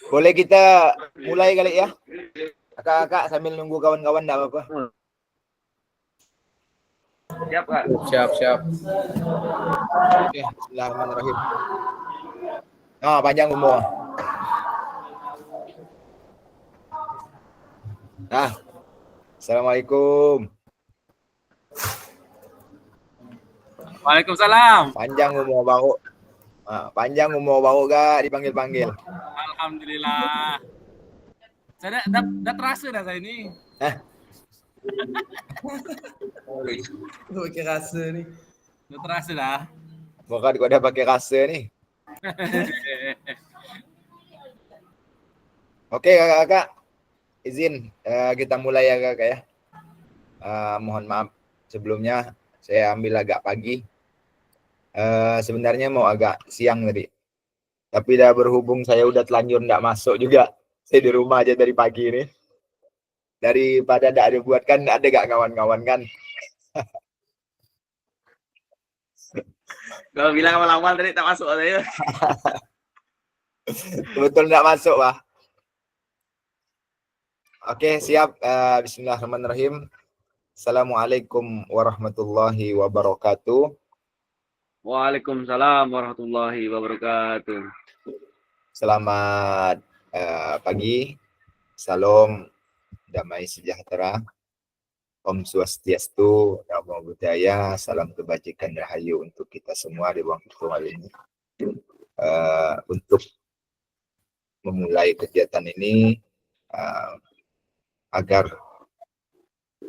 Boleh kita mulai kali ya? Kakak sambil nunggu kawan-kawan enggak apa-apa. Siap, Kak. Siap. Oke, bismillahirrahmanirrahim. Panjang umur. Assalamualaikum. Waalaikumsalam. Panjang umur baru gak dipanggil-panggil. Alhamdulillah. Saya dah terasa dah saya ini. Pakai rasa nih. Dah terasa dah. Bukan kau dah pakai rasa nih. Oke kakak-kakak, izin kita mulai ya kakak ya. Mohon maaf sebelumnya saya ambil agak pagi. Sebenarnya mau agak siang tadi. Tapi dah berhubung saya udah telanjur nggak masuk juga. Saya di rumah aja dari pagi ini. Daripada nggak ada buat kan, ada gak kawan-kawan kan? Kalau bilang awal-awal tadi tak masuk saya. Betul nggak masuk, Pak. Oke, siap. Bismillahirrahmanirrahim. Assalamualaikum warahmatullahi wabarakatuh. Waalaikumsalam warahmatullahi wabarakatuh. Selamat pagi. Salam damai sejahtera. Om Swastiastu, Namo Buddhaya, salam kebajikan rahayu untuk kita semua di waktu kali ini. Untuk memulai kegiatan ini, agar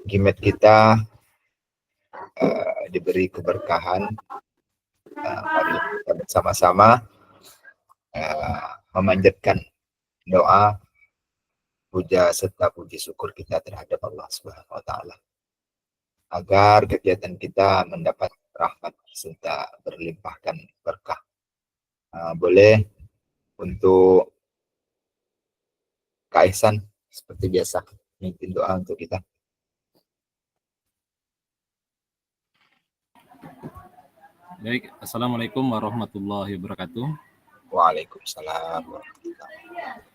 gimet kita diberi keberkahan, mari kita bersama-sama memanjatkan doa, puja serta puji syukur kita terhadap Allah Subhanahu wa taala agar kegiatan kita mendapat rahmat serta berlimpahkan berkah. Boleh untuk Kak Ihsan seperti biasa mimpin doa untuk kita. Baik, Assalamualaikum warahmatullahi wabarakatuh. Waalaikumsalam warahmatullahi wabarakatuh.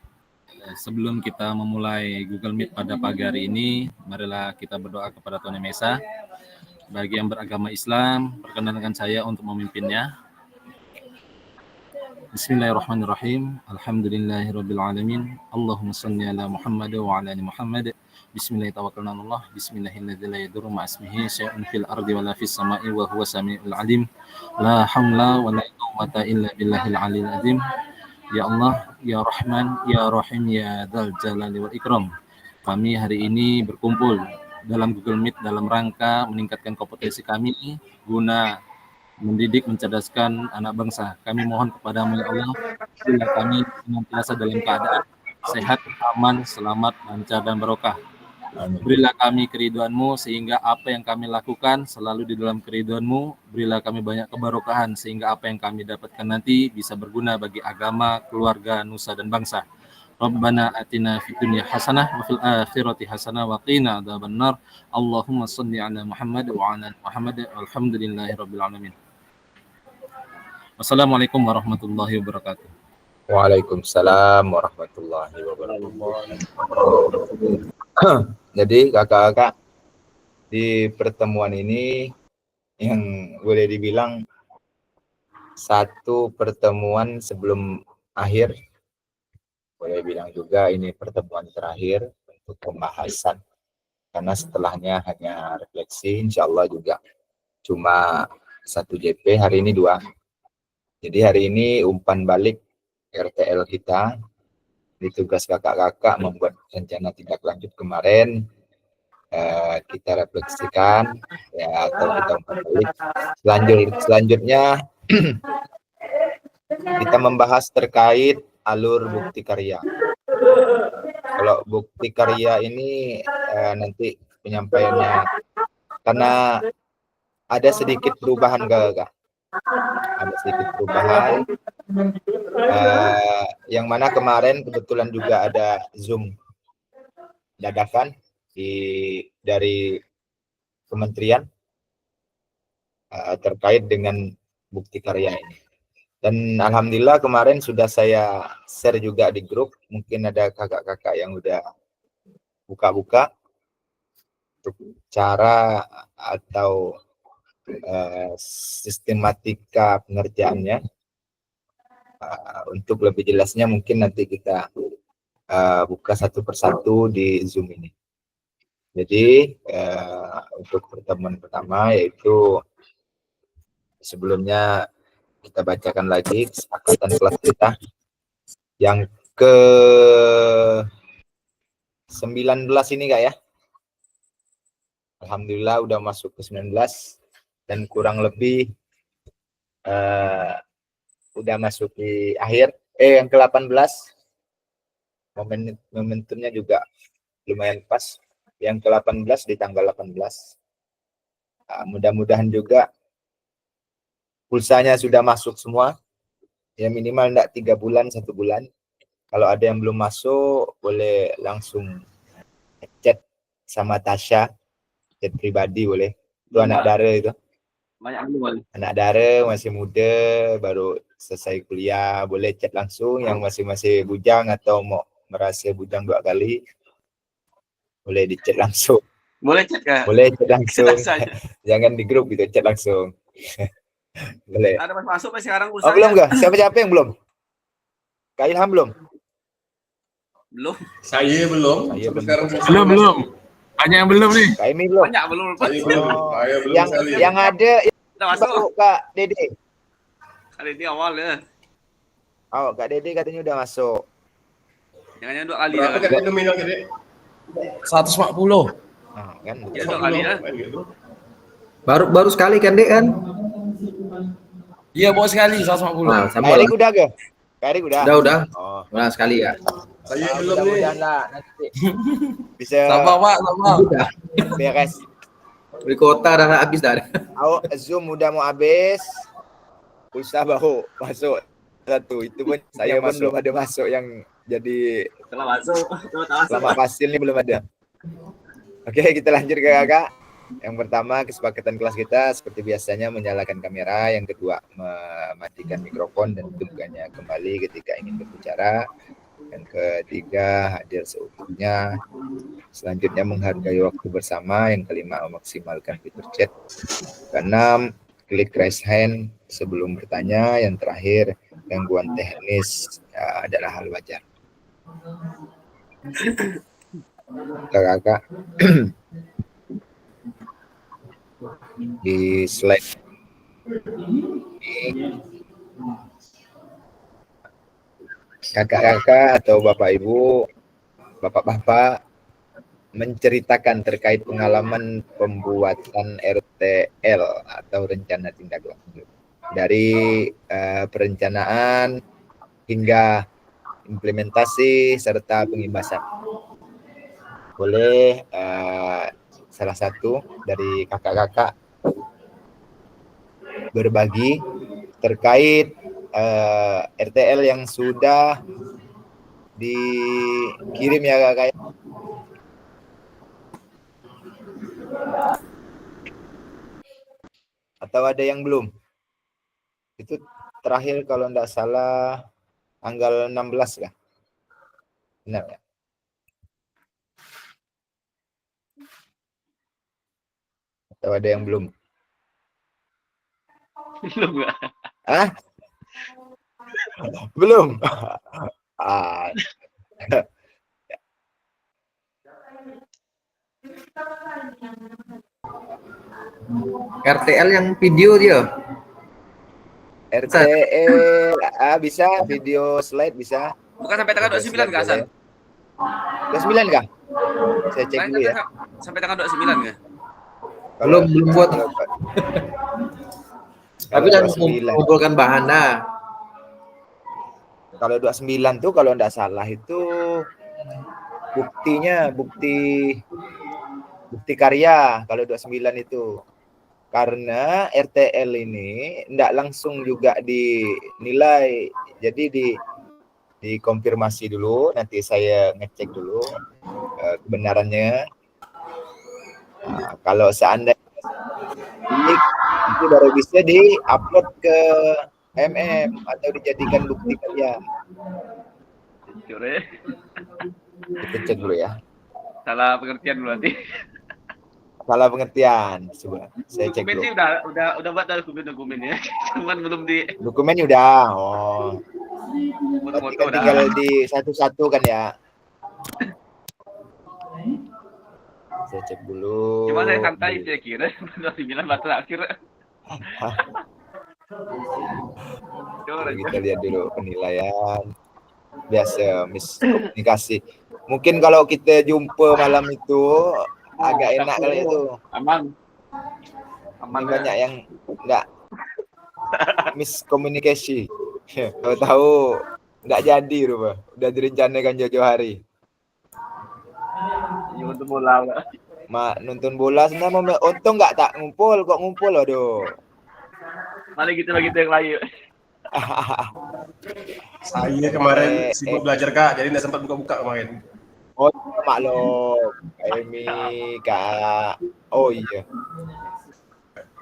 Sebelum kita memulai Google Meet pada pagi hari ini, marilah kita berdoa kepada Tuhan Yang Maha Esa. Bagi yang beragama Islam, perkenankan saya untuk memimpinnya. Bismillahirrahmanirrahim. Alhamdulillahirrabbilalamin. Allahumma salli ala Muhammad wa ala ali Muhammad. Bismillahirrahmanirrahim. Bismillahirrahmanirrahim. La yadurru ma'asmihi syai'un fil ardi wa la fis sama'i wa huwa sami'ul alim. La hamla wa la quwwata illa billahil aliyil azim. Ya Allah, Ya Rahman, Ya Rahim, Ya Dzal Jalali wal Ikram. Kami hari ini berkumpul dalam Google Meet dalam rangka meningkatkan kompetensi kami guna mendidik, mencerdaskan anak bangsa. Kami mohon kepada-Mu ya Allah, bila kami senantiasa dalam keadaan sehat, aman, selamat, lancar, dan barokah. Berilah kami keridhaan-Mu sehingga apa yang kami lakukan selalu di dalam keridhaan-Mu. Berilah kami banyak kebarokahan sehingga apa yang kami dapatkan nanti bisa berguna bagi agama, keluarga, nusa, dan bangsa. Rabbana atina fid dunya hasanah wa fil akhirati hasanah wa qina adzabannar. Allahumma shalli ala Muhammad wa ala Muhammad. Alhamdulillahirabbil alamin. Wassalamualaikum warahmatullahi wabarakatuh. Waalaikumsalam warahmatullahi wabarakatuh. Jadi kakak-kakak, di pertemuan ini yang boleh dibilang satu pertemuan sebelum akhir, boleh bilang juga ini pertemuan terakhir untuk pembahasan, karena setelahnya hanya refleksi, insya Allah juga cuma 1 JP, hari ini 2. Jadi hari ini umpan balik RTL kita, di tugas kakak-kakak membuat rencana tindak lanjut kemarin, kita refleksikan ya, atau kita umpan balik. Selanjutnya kita membahas terkait alur bukti karya. Kalau bukti karya ini nanti penyampaiannya, karena ada sedikit perubahan kakak. Ada sedikit perubahan, yang mana kemarin kebetulan juga ada Zoom dadakan dari kementerian terkait dengan bukti karya ini. Dan alhamdulillah kemarin sudah saya share juga di grup. Mungkin ada kakak-kakak yang udah buka-buka untuk cara atau sistematika pengerjaannya. Untuk lebih jelasnya mungkin nanti kita buka satu persatu di Zoom ini. Jadi untuk pertemuan pertama yaitu sebelumnya kita bacakan lagi kesepakatan kelas kita yang ke 19 ini Kak ya. Alhamdulillah udah masuk ke 19 dan kurang lebih udah masuk di akhir. Yang ke 18 momentumnya juga lumayan pas. Yang ke 18 di tanggal 18. Mudah-mudahan juga pulsanya sudah masuk semua. Ya minimal enggak 3 bulan, 1 bulan. Kalau ada yang belum masuk, boleh langsung chat sama Tasya, chat pribadi boleh. Itu anak dara itu. Banyak dulu. Anak dara masih muda, baru selesai kuliah, boleh chat langsung. Yang masih bujang atau mau merasa bujang 2 kali, boleh di chat langsung. Boleh chat Kak? Boleh chat langsung. Jangan di grup gitu, chat langsung. Boleh. Ada masuk sekarang pulsanya. Oh, belum enggak? Siapa yang belum? Kak Ilham belum? Belum. Saya belum. Saya Belum. Banyak yang belum nih. Kak Imi belum. Banyak belum. Saya belum. Saya belum sekali. Yang ada Udah masuk. Kak Dede. Kali ini awal ya. Oh, Kak Dede katanya udah masuk. Jangan 2 kali. Berapa kan nominal Dede? 140. Nah, kan. Ya 2 kali ya. Baru sekali kan, Dek kan? Iya, bawa sekali 140. Nah, Kak Erik udah ke? Kak Erik udah? Udah. Oh. Udah sekali ya. Saya belum nih. Mudah-mudahan lah nanti bisa Sabar, Pak, sabar. Udah. beres. Beli kota dah habis dah. Zoom udah mau habis. Pulsa baru masuk satu. Itu pun saya pun belum ada masuk yang jadi Setelah masuk. selama pasil ini belum ada. Oke, kita lanjut ke kakak. Yang pertama, kesepakatan kelas kita seperti biasanya menyalakan kamera. Yang kedua, mematikan mikrofon dan hidupkannya kembali ketika ingin berbicara. Yang ketiga, hadir seutuhnya. Selanjutnya, menghargai waktu bersama. Yang kelima, memaksimalkan fitur chat. Keenam, klik raise hand sebelum bertanya. Yang terakhir, gangguan teknis adalah hal wajar. Kakak di slide kakak-kakak atau bapak ibu, bapak-bapak menceritakan terkait pengalaman pembuatan RTL atau rencana tindak lanjut dari perencanaan hingga implementasi serta pengibasan. Boleh salah satu dari kakak-kakak berbagi terkait RTL yang sudah dikirim ya kakak. Atau ada yang belum? Itu terakhir kalau tidak salah tanggal 16 kah? Benar ya? Atau ada yang belum? Belum enggak? Hah? Belum. RTL yang video dia. RTL bisa, video slide bisa. Bukan sampai tanggal 29 enggak, Hasan? 29 kah? Saya cek dulu ya. Sampai tanggal 29 enggak? Belum buat. Tapi kan 29. mengumpulkan bahan dah. Kalau 29 tuh kalau enggak salah itu buktinya bukti karya kalau 29 itu. Karena RTL ini enggak langsung juga dinilai. Jadi dikonfirmasi dulu, nanti saya ngecek dulu kebenarannya. Kalau seandainya itu baru bisa di-upload ke atau dijadikan bukti kerja. Jujur ya. Kita cek dulu ya. Salah pengertian berarti. Salah pengertian. Coba saya cek Dokumen dulu. sih udah buat dokumen ya. Cuman belum di Dokumennya udah. Oh. Berarti foto-foto kan udah. tinggal di satu-satu kan ya. Saya cek dulu. Cuma saya santai saya kira. Udah dibilang batas akhir. Oke, kita lihat dulu penilaian. Biasa miskomunikasi. Mungkin kalau kita jumpa malam itu agak enak kali itu. Aman. Ini banyak yang enggak miskomunikasi. Tahu enggak jadi rupa. Udah direncanakan jauh-jauh hari. Untuk bola. Nonton bola sebenarnya untung enggak tak ngumpul, kok ngumpul aduh. Paling gitu lagi yang lain. Saya kemarin sibuk belajar Kak, jadi nggak sempat buka-buka kemarin. Oh, maklum. Emi, Kak. Oh iya.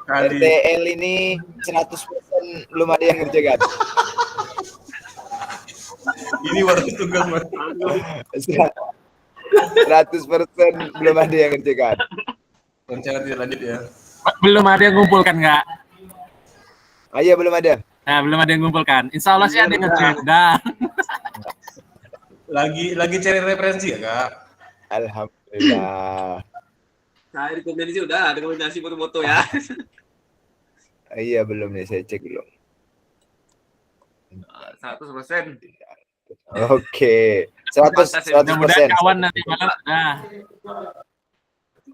Kali RTL ini 100% belum ada yang ngerjakan. ini baru tugas Mas. 100% belum ada yang ngerjakan. Rencana tidak lanjut ya. Belum ada yang ngumpulkan nggak? Iya, belum ada. Nah, belum ada yang ngumpulkan. Insya Allah sih ada yang ngecek. Dah. Lagi cari referensi ya Kak. Alhamdulillah. Saya rekomendasi udah, rekomendasi foto-foto ya. Iya, belum nih, saya cek belum. 100%. Oke. 100%. Mudah-mudahan kawan nanti malam sudah.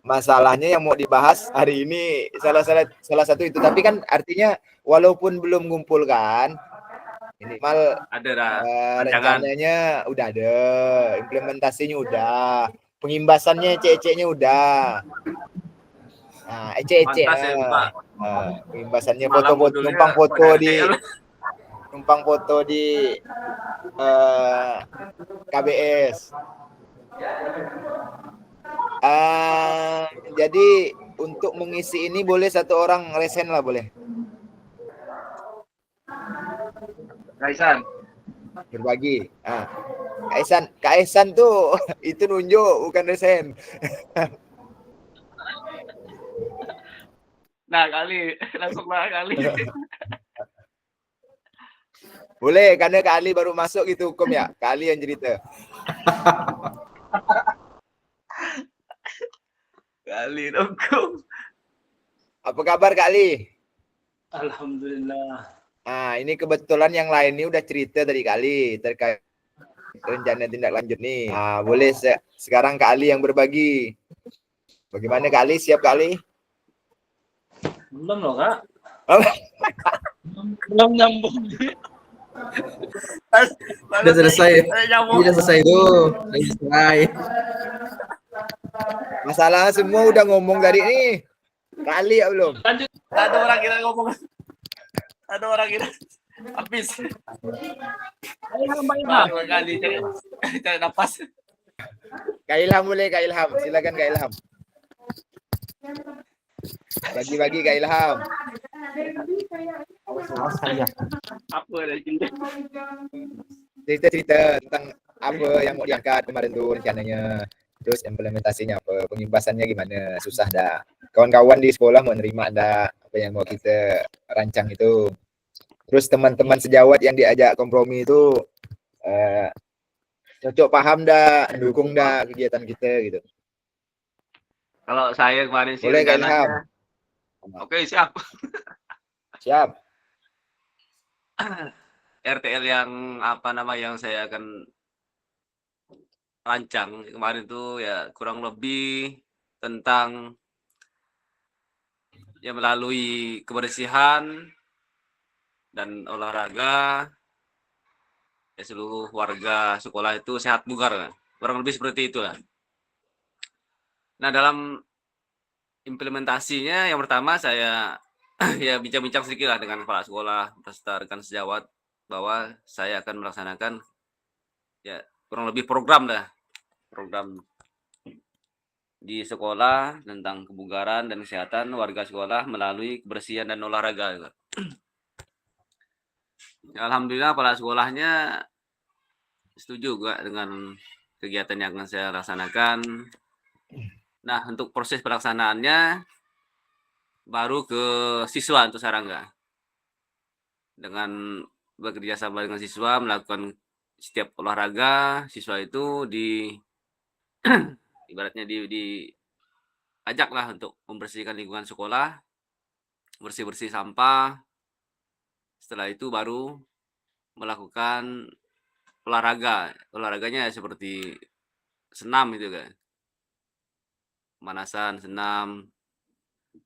Masalahnya yang mau dibahas hari ini salah satu itu, tapi kan artinya walaupun belum ngumpulkan minimal Ada dah. rencananya udah ada, implementasinya udah, pengimbasannya ece-ecenya udah. Nah, ece-ece. Pengimbasannya foto-foto, numpang foto di KBS. Jadi untuk mengisi ini boleh satu orang resen lah, boleh. Kaisan. Berbagi. Kak Ihsan tuh itu nunjuk bukan resen. Nah, langsung kali. Boleh, karena Kak Ali baru masuk gitu hukum ya. Kak Ali yang cerita. Kali hukum. Apa kabar Kak Ali? Alhamdulillah. Ini kebetulan yang lain ini udah cerita dari Kak Ali terkait rencana tindak lanjut nih. Boleh sekarang Kak Ali yang berbagi. Bagaimana Kak Ali? Siap Kak Ali? Belum loh Kak. Belum nyambung. Udah selesai. Udah selesai tuh. Udah selesai. Masalah semua udah ngomong tadi nih. Kali ya belum? Lanjut. Ada orang kira ngomong. Ada orang kira habis. Ayo kali cari napas. Kak Ilham boleh, Kak Ilham. Silakan Kak Ilham. Bagi-bagi Kak Ilham. Apa lagi? Cerita-cerita tentang apa yang mau diangkat kemarin tuh rencananya. Terus implementasinya apa, pengimbasannya gimana, susah dah. Kawan-kawan di sekolah mau nerima dah apa yang mau kita rancang itu. Terus teman-teman sejawat yang diajak kompromi itu cocok paham dah, dukung dah kegiatan kita gitu. Kalau saya kemarin sih Boleh Kak Ilham. Oke, siap. Siap. RTL yang yang saya akan rancang kemarin tuh ya kurang lebih tentang ya melalui kebersihan dan olahraga ya seluruh warga sekolah itu sehat bugar kan. Kurang lebih seperti itulah. Nah, dalam implementasinya yang pertama saya ya bincang-bincang sedikit lah dengan kepala sekolah beserta rekan sejawat bahwa saya akan melaksanakan ya kurang lebih program di sekolah tentang kebugaran dan kesehatan warga sekolah melalui kebersihan dan olahraga. Alhamdulillah kepala sekolahnya setuju juga dengan kegiatan yang akan saya laksanakan. Nah, untuk proses pelaksanaannya baru ke siswa untuk Sarangga. Dengan bekerja sama dengan siswa melakukan setiap olahraga, siswa itu ibaratnya ajaklah untuk membersihkan lingkungan sekolah, bersih-bersih sampah. Setelah itu baru melakukan olahraga. Olahraganya seperti senam itu kan. Pemanasan, senam.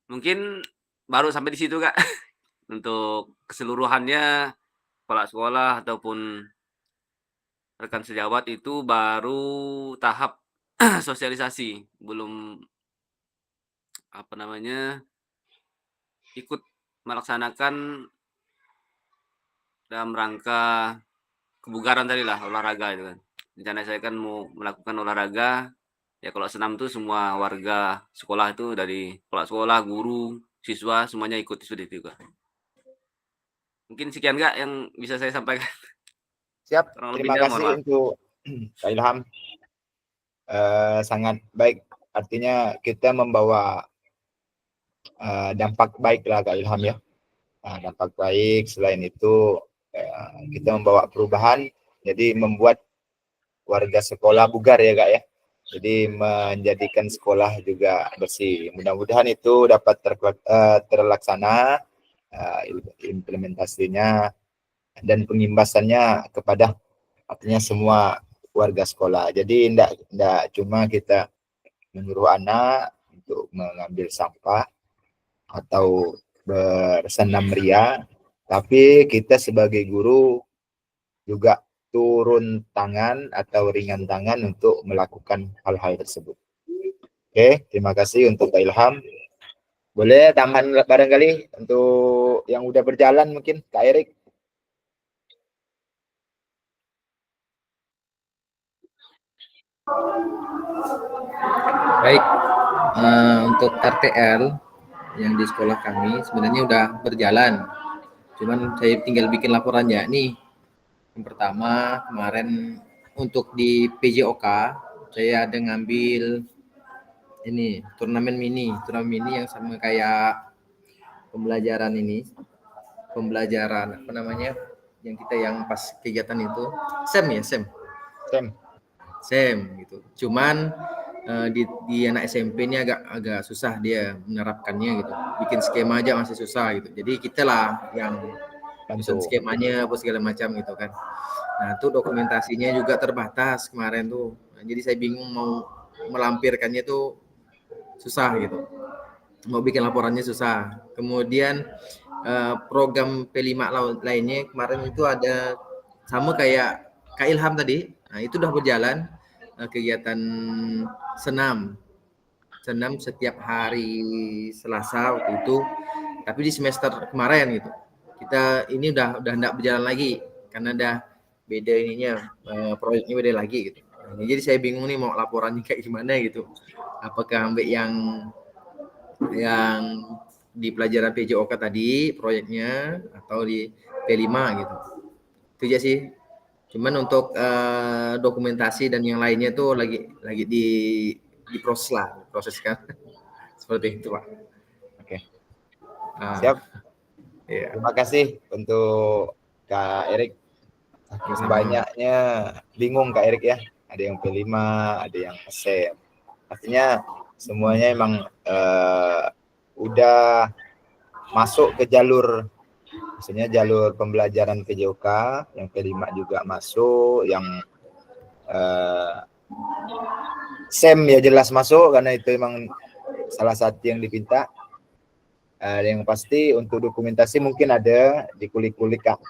Mungkin baru sampai di situ, Kak. Untuk keseluruhannya kepala sekolah ataupun rekan sejawat itu baru tahap sosialisasi, belum ikut melaksanakan dalam rangka kebugaran tadi lah, olahraga itu kan. Rencana saya kan mau melakukan olahraga, ya kalau senam tuh semua warga sekolah itu dari kepala sekolah, guru, siswa semuanya ikut seperti itu, Kak. Mungkin sekian, Kak, yang bisa saya sampaikan. Siap, Kurang terima lebihnya mohon kasih maaf. untuk Kak Ilham. Sangat baik, artinya kita membawa dampak baik lah Kak Ilham ya. Dampak baik, selain itu kita membawa perubahan, jadi membuat warga sekolah bugar ya Kak ya. Jadi menjadikan sekolah juga bersih. Mudah-mudahan itu dapat terlaksana implementasinya dan pengimbasannya kepada artinya semua warga sekolah. Jadi tidak cuma kita menyuruh anak untuk mengambil sampah atau bersenam ria, tapi kita sebagai guru juga turun tangan atau ringan tangan untuk melakukan hal-hal tersebut. Oke, terima kasih untuk Kak Ilham. Boleh tambahan barangkali untuk yang udah berjalan mungkin Kak Erik. Baik, untuk RTL yang di sekolah kami sebenarnya udah berjalan. Cuman saya tinggal bikin laporannya nih. Yang pertama kemarin untuk di PJOK saya ada ngambil ini turnamen mini yang sama kayak pembelajaran apa namanya yang kita yang pas kegiatan itu SEM gitu. Cuman di anak SMP ini agak susah dia menerapkannya gitu. Bikin skema aja masih susah gitu. Jadi kita lah yang susun skemanya apa segala macam gitu kan. Nah, itu dokumentasinya juga terbatas kemarin tuh. Nah, jadi saya bingung mau melampirkannya tuh susah gitu. Mau bikin laporannya susah. Kemudian program P5 lainnya kemarin itu ada sama kayak Kak Ilham tadi. Nah, itu udah berjalan kegiatan senam setiap hari Selasa waktu itu. Tapi di semester kemarin gitu. Kita ini udah enggak berjalan lagi karena udah beda proyeknya beda lagi gitu. Nah, jadi saya bingung nih mau laporannya kayak gimana gitu. Apakah ambil yang di pelajaran PJOK tadi proyeknya atau di P5 gitu. Itu aja sih. Cuman untuk dokumentasi dan yang lainnya tuh lagi diproseskan. Seperti itu, Pak. Oke. Siap. Iya. Terima kasih untuk Kak Erik. Banyaknya bingung Kak Erik ya. Ada yang P5, ada yang SEM. Artinya semuanya emang udah masuk ke jalur, maksudnya jalur pembelajaran PJOK, yang P5 juga masuk, yang SEM ya jelas masuk karena itu emang salah satu yang dipinta. Yang pasti untuk dokumentasi mungkin ada di kulik-kulik Kak.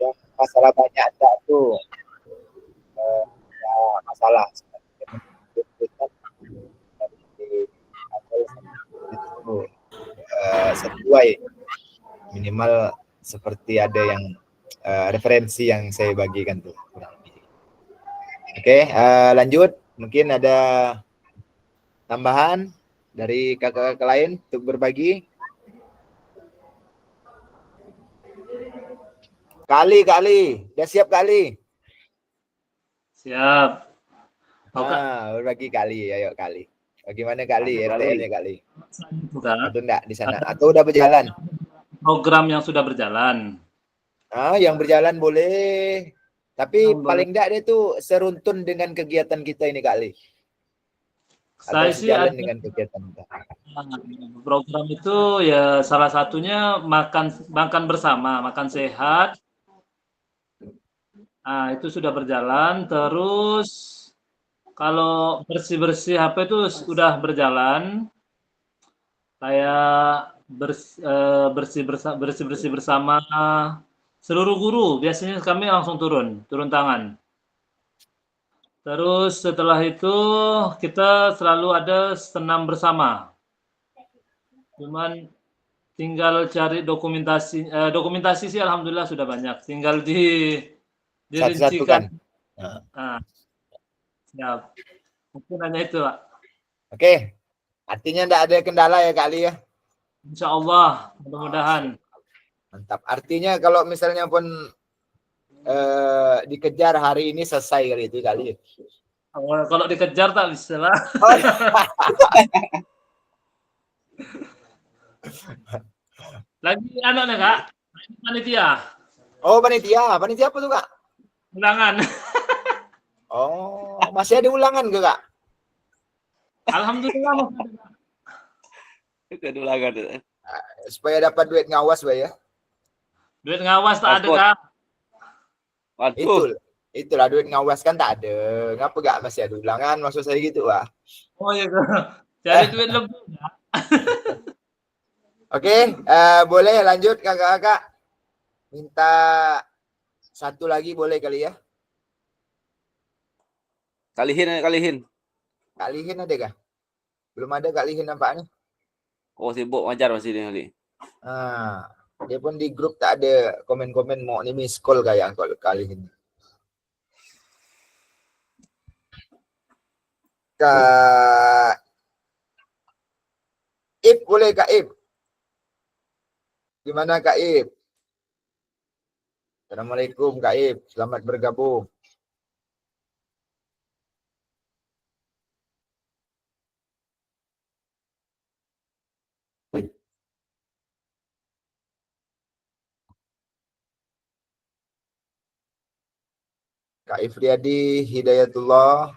Yang masalah banyak tak tuh masalah sesuai minimal seperti ada yang referensi yang saya bagikan tuh. Oke, lanjut. Mungkin ada tambahan dari kakak-kakak lain untuk berbagi. Kak Ali. Udah siap Kak Ali? Siap. Oke. Berbagi Kak Ali, ayo Kak Ali. Bagaimana Kak Ali, RTL-nya Kak Ali? Bukan. Atau enggak di sana? Atau udah berjalan? Program yang sudah berjalan. Yang berjalan boleh. Tapi Yang paling enggak dia tuh seruntun dengan kegiatan kita ini Kak Ali. Atau Saya sih sejalan ada dengan kegiatan kita. program itu ya salah satunya makan bersama, makan sehat. Nah, itu sudah berjalan. Terus kalau bersih-bersih apa itu sudah berjalan. Kayak bersih-bersih bersama seluruh guru. Biasanya kami langsung turun tangan. Terus setelah itu kita selalu ada senam bersama. Cuman tinggal cari dokumentasi sih alhamdulillah sudah banyak. Tinggal dirincikan. Nah, siap. Mungkin hanya itu, Pak. Oke. Artinya enggak ada kendala ya Kak Ali ya? Insya Allah, mudah-mudahan. Mantap. Artinya kalau misalnya pun dikejar hari ini selesai kali itu kali. Kalau dikejar tak bisa lah. Lagi nih Kak, panitia. Oh panitia apa tuh Kak? Ulangan. Oh masih ada ulangan ke Kak? Alhamdulillah masih Ada ulangan. Supaya dapat duit ngawas Pak ya. Duit ngawas tak ada Kak. Waduh. Itulah duit ngawas kan tak ada. Ngapa gak masih ada ulangan maksud saya gitu Pak? Oh iya Kak. Cari duit lebih. Oke, boleh lanjut kakak-kakak. Minta satu lagi boleh kali ya? Kalihin. Kak Lihin ada kah? Belum ada Kak Lihin nampaknya. Oh, sibuk ngajar masih dia kali. Dia pun di grup tak ada komen-komen mau nih miss call kayak kalau Kak Lihin. Kak Ip boleh Kak Ip? Gimana Kak Ip? Assalamualaikum Kak Ip, selamat bergabung. Kak Ifriyadi Hidayatullah.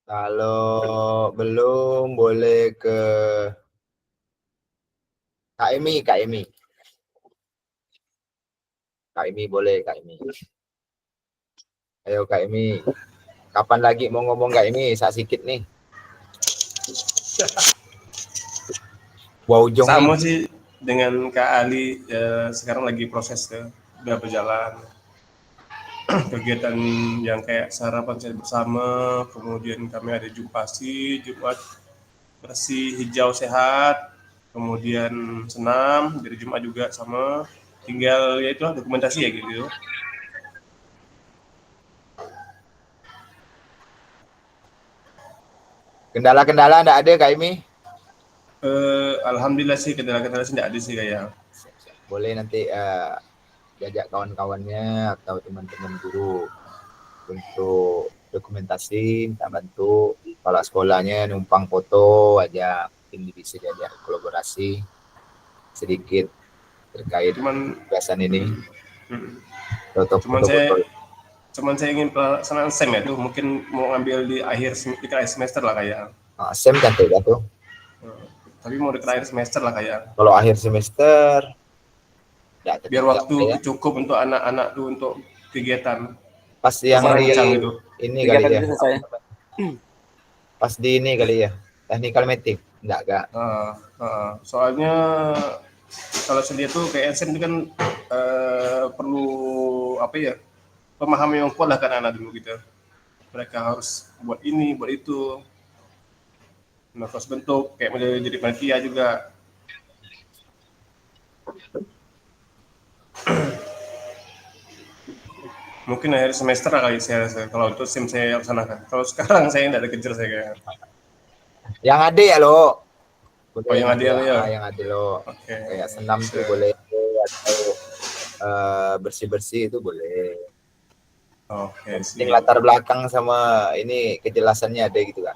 Kalau belum boleh ke Kak Emi. Kak Emi boleh Kak Emi. Ayo Kak Emi. Kapan lagi mau ngomong Kak Emi? Sikit nih. Wow, Jong Sama sih dengan Kak Ali, sekarang lagi proses udah berjalan. Kegiatan yang kayak sarapan saya bersama, kemudian kami ada Jumpasi, Jumat bersih hijau sehat, kemudian senam dari Jumat juga sama, tinggal ya itulah dokumentasi ya gitu. Kendala-kendala enggak ada Kak Emi? Alhamdulillah sih kendala-kendala sih enggak ada sih kayak. Boleh nanti diajak kawan-kawannya atau teman-teman guru untuk dokumentasi, minta bantu. Kalau sekolahnya numpang foto aja, mungkin bisa diajak kolaborasi sedikit terkait kegiatan ini. Cuman saya ingin pelaksanaan SEM ya tuh, mungkin mau ngambil di akhir semester lah kayak. SEM cantik kan tuh. Tapi mau di akhir semester lah kayak. Kalau akhir semester biar waktu cukup untuk anak-anak tuh untuk kegiatan. Pas yang gitu. Ini kali ya. Pas di ini kali ya. Technical meeting. Enggak. Soalnya kalau sendiri tuh kayak SM itu kan perlu apa ya? Pemahaman yang kuat lah kan anak dulu gitu. Mereka harus buat ini, buat itu. Nah, terus bentuk kayak menjadi panitia juga. Mungkin akhir semester kali saya kalau itu SIM saya laksanakan. Kalau sekarang saya nggak ada kejar saya kayak. Yang ada ya lo. Boleh Oh, yang ada ya. yang ada lo. Oke. Kayak senam Bisa. tuh boleh, atau bersih-bersih itu boleh. Oke, Yang penting sih. latar belakang sama ini kejelasannya ada gitu kan.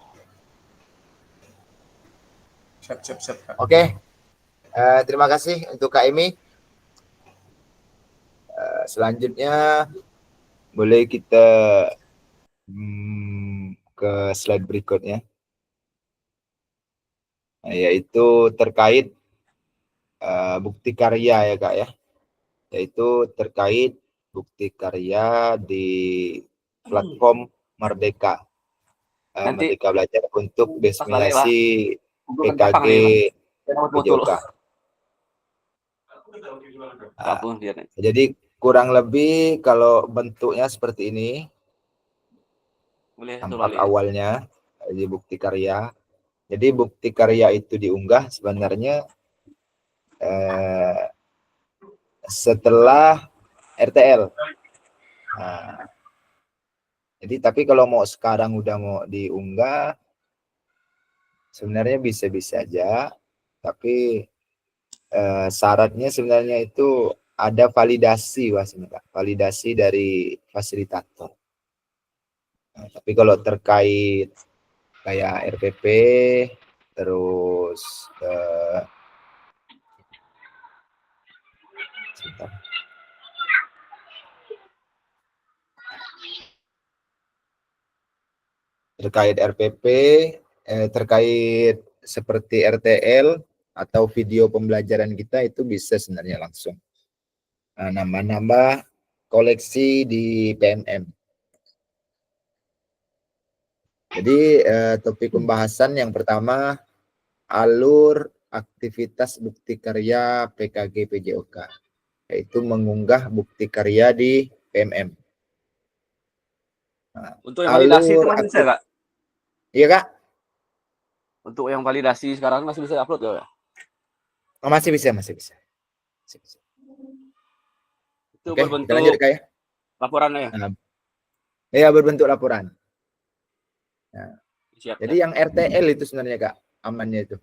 Siap, Kak. Oke. Terima kasih untuk Kak Emi. Selanjutnya boleh kita ke slide berikutnya, yaitu terkait bukti karya ya Kak ya, yaitu terkait bukti karya di platform Merdeka. Merdeka Belajar untuk destinasi PKG PJOK. Jadi kurang lebih kalau bentuknya seperti ini, tampak awalnya di bukti karya. Jadi bukti karya itu diunggah sebenarnya setelah RTL. Nah, jadi tapi kalau mau sekarang udah mau diunggah, sebenarnya bisa-bisa aja, tapi syaratnya sebenarnya itu ada validasi, validasi dari fasilitator. Nah, tapi kalau terkait kayak RPP, terus terkait RPP, terkait seperti RTL atau video pembelajaran kita itu bisa sebenarnya langsung nambah-nambah koleksi di PMM. Jadi topik pembahasan yang pertama, alur aktivitas bukti karya PKG PJOK, yaitu mengunggah bukti karya di PMM. Nah, untuk yang validasi itu masih bisa, Kak? Iya, Kak? Untuk yang validasi sekarang masih bisa upload ya? Oh, masih bisa. Itu Oke, berbentuk kita lanjut, Kak ya. laporan ya? Iya, berbentuk laporan. Nah, Siap, jadi yang RTL itu sebenarnya Kak, amannya itu.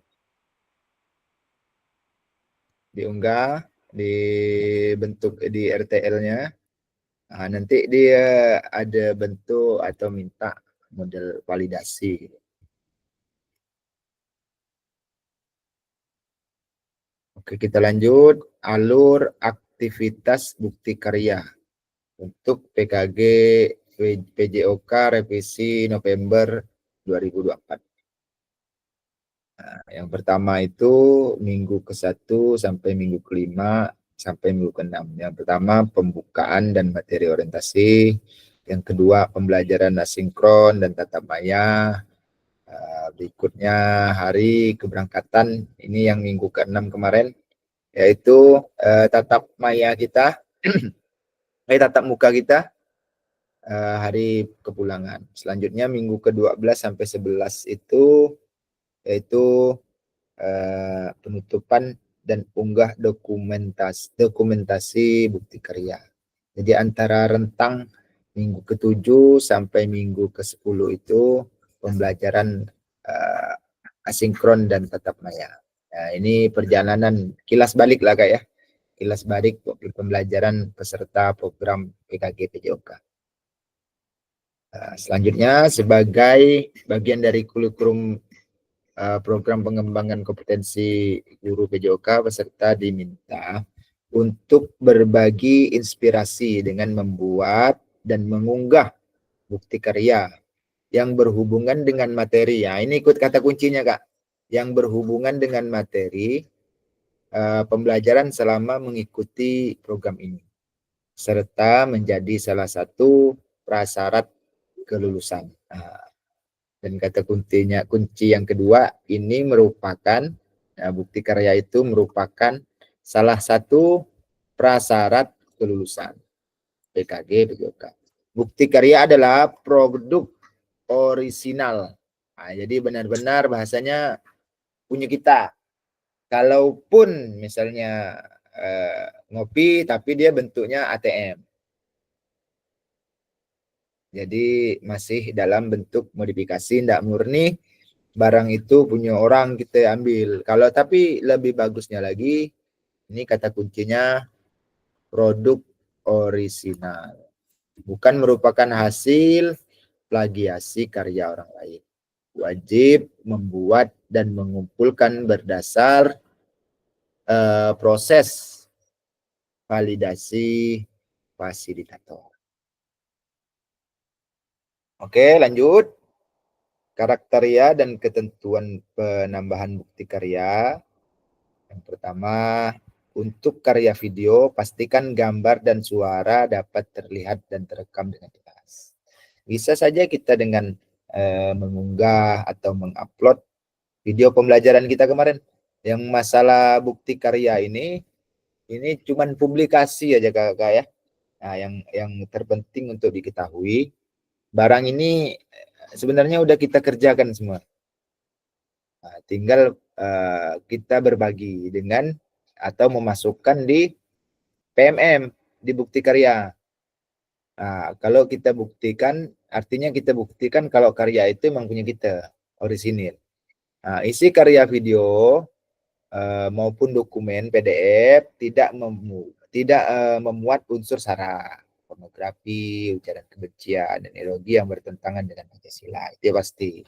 Diunggah, dibentuk di RTL-nya. Nah, nanti dia ada bentuk atau minta model validasi. Oke, kita lanjut. Alur aktivitas bukti karya untuk PKG PJOK revisi November 2024. Nah, yang pertama itu minggu ke-1 sampai minggu ke-5 sampai minggu ke-6. Yang pertama pembukaan dan materi orientasi. Yang kedua pembelajaran asinkron dan tatap maya. Berikutnya hari keberangkatan, ini yang minggu ke-6 kemarin, yaitu tatap maya kita, tatap muka kita hari kepulangan. Selanjutnya minggu ke-12 sampai 11 itu yaitu penutupan dan unggah dokumentasi bukti karya. Jadi antara rentang minggu ke-7 sampai minggu ke-10 itu pembelajaran asinkron dan tatap maya. Nah, ini perjalanan kilas balik lah Kak ya. Kilas balik pembelajaran peserta program PKG PJOK. Selanjutnya sebagai bagian dari kurikulum program pengembangan kompetensi guru PJOK, peserta diminta untuk berbagi inspirasi dengan membuat dan mengunggah bukti karya yang berhubungan dengan materi. Ya, ini ikut kata kuncinya Kak. Yang berhubungan dengan materi pembelajaran selama mengikuti program ini, serta menjadi salah satu prasyarat kelulusan. Dan kata kunci yang kedua, ini merupakan bukti karya itu merupakan salah satu prasyarat kelulusan PKG PJOK. Bukti karya adalah produk orisinal. Nah, jadi benar-benar bahasanya punya kita. Kalaupun misalnya ngopi tapi dia bentuknya ATM. Jadi masih dalam bentuk modifikasi, tidak murni barang itu punya orang kita ambil. Kalau tapi lebih bagusnya lagi, ini kata kuncinya produk orisinal. Bukan merupakan hasil plagiasi karya orang lain. Wajib membuat dan mengumpulkan berdasar proses validasi fasilitator. Oke, lanjut. Karakteria dan ketentuan penambahan bukti karya. Yang pertama, untuk karya video, pastikan gambar dan suara dapat terlihat dan terekam dengan jelas. Bisa saja kita dengan mengunggah atau mengupload video pembelajaran kita kemarin. Yang masalah bukti karya ini cuman publikasi aja kakak ya. Nah, yang terpenting untuk diketahui, barang ini sebenarnya udah kita kerjakan semua. Nah, tinggal kita berbagi dengan atau memasukkan di PMM, di bukti karya. Nah, kalau kita buktikan, artinya kita buktikan kalau karya itu memang punya kita, orisinil. Nah, isi karya video maupun dokumen PDF tidak memuat unsur sara, pornografi, ujaran kebencian, dan ideologi yang bertentangan dengan Pancasila. Itu pasti.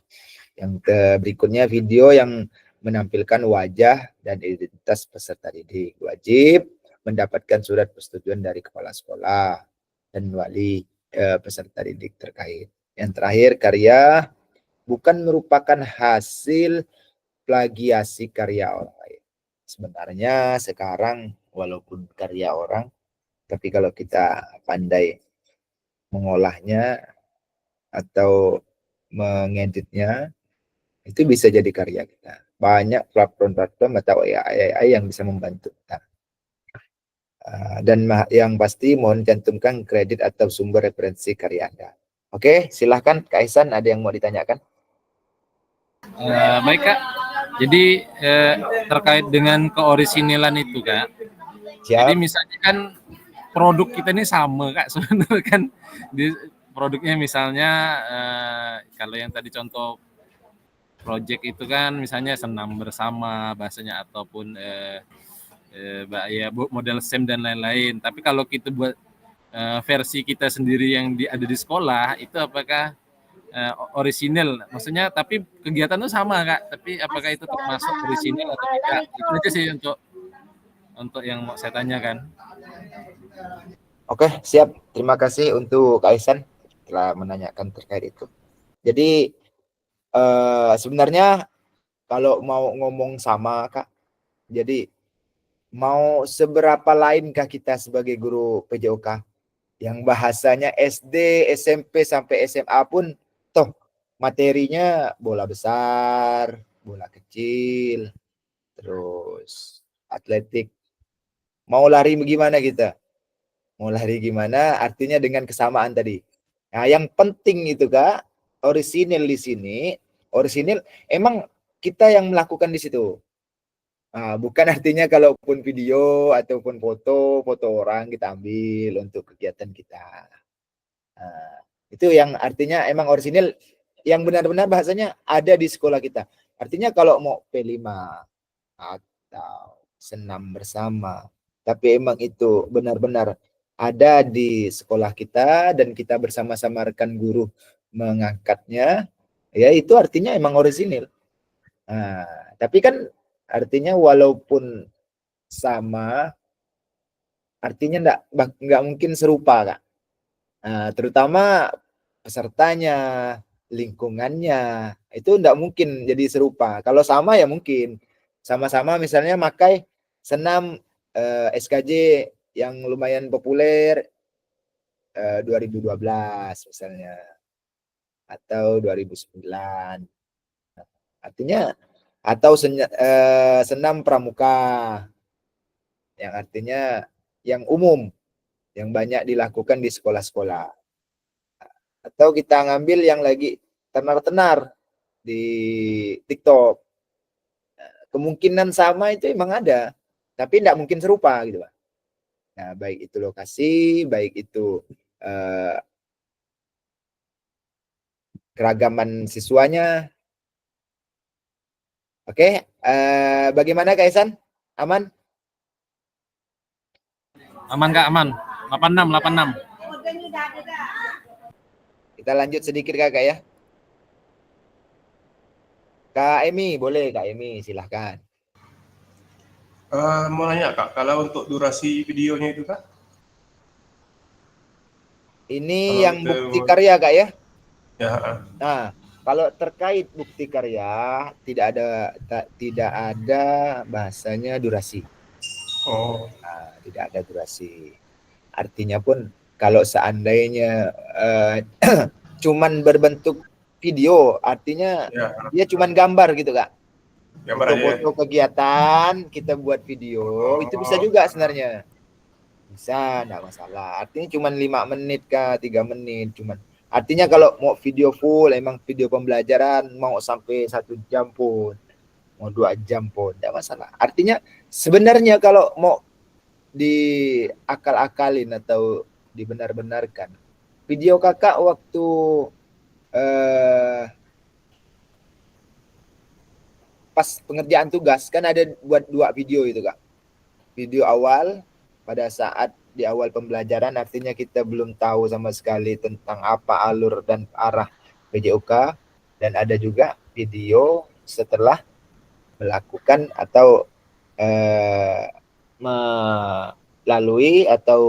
Yang berikutnya, video yang menampilkan wajah dan identitas peserta didik wajib mendapatkan surat persetujuan dari kepala sekolah dan wali peserta didik terkait. Yang terakhir, karya bukan merupakan hasil plagiasi karya orang lain. Sebenarnya sekarang walaupun karya orang, tapi kalau kita pandai mengolahnya atau mengeditnya, itu bisa jadi karya kita. Banyak platform-platform atau AI yang bisa membantu kita. Dan yang pasti mohon cantumkan kredit atau sumber referensi karya Anda. Oke, silahkan Kak Ihsan, ada yang mau ditanyakan? Baik Kak, jadi terkait dengan keorisinilan itu Kak, jadi misalnya kan produk kita ini sama Kak sebenarnya kan, di produknya misalnya kalau yang tadi contoh project itu kan misalnya senam bersama bahasanya ataupun ya model SEM dan lain-lain. Tapi kalau kita buat versi kita sendiri yang ada di sekolah itu apakah orisinil? Maksudnya tapi kegiatan itu sama Kak, tapi apakah itu termasuk orisinil atau tidak? Itu aja sih untuk yang mau saya tanyakan. Oke, siap. Terima kasih untuk Kak Ihsan telah menanyakan terkait itu. Jadi sebenarnya kalau mau ngomong sama Kak, jadi mau seberapa lainkah kita sebagai guru PJOK yang bahasanya SD, SMP sampai SMA pun toh materinya bola besar, bola kecil, terus atletik. Mau lari bagaimana kita? Mau lari gimana? Artinya dengan kesamaan tadi. Nah, yang penting itu Kak, orisinil di sini, orisinil emang kita yang melakukan di situ. Nah, bukan artinya kalaupun video ataupun foto orang kita ambil untuk kegiatan kita. Nah, itu yang artinya emang orisinil yang benar-benar bahasanya ada di sekolah kita. Artinya kalau mau P5 atau senam bersama, tapi emang itu benar-benar ada di sekolah kita dan kita bersama-sama rekan guru mengangkatnya, ya itu artinya emang orisinil. Nah, tapi kan artinya walaupun sama, artinya nggak mungkin serupa Kak. Nah, terutama pesertanya, lingkungannya, itu nggak mungkin jadi serupa. Kalau sama ya mungkin. Sama-sama misalnya makai senam SKJ yang lumayan populer 2012 misalnya atau 2009. Artinya atau senam pramuka yang artinya yang umum yang banyak dilakukan di sekolah-sekolah. Atau kita ngambil yang lagi tenar-tenar di TikTok. Kemungkinan sama itu emang ada, tapi tidak mungkin serupa gitu Pak. Nah, baik itu lokasi, baik itu keragaman siswanya. Oke, bagaimana Kak Ihsan? Aman? Aman Kak, aman. 86. Kita lanjut sedikit Kakak ya. Kak Emi, boleh Kak Emi, silahkan. Mau nanya Kak, kalau untuk durasi videonya itu Kak? Ini Kalau yang kita- bukti karya Kak ya. Ya, Nah, kalau terkait bukti karya tidak ada bahasanya durasi. oh, Nah, tidak ada durasi. Artinya pun kalau seandainya cuman berbentuk video, artinya ya, dia cuman gambar gitu Kak. gambar aja ya. Foto-foto kegiatan kita buat video itu bisa juga sebenarnya. Bisa, enggak masalah. Artinya cuma 5 menit kah, 3 menit cuman. Artinya kalau mau video full, emang video pembelajaran mau sampai 1 jam pun, mau 2 jam pun, enggak masalah. Artinya sebenarnya kalau mau diakal-akalin atau dibenar-benarkan, video kakak waktu pas pengerjaan tugas kan ada buat 2 video itu Kak. Video awal pada saat di awal pembelajaran, artinya kita belum tahu sama sekali tentang apa alur dan arah PJOK, dan ada juga video setelah melakukan atau melalui atau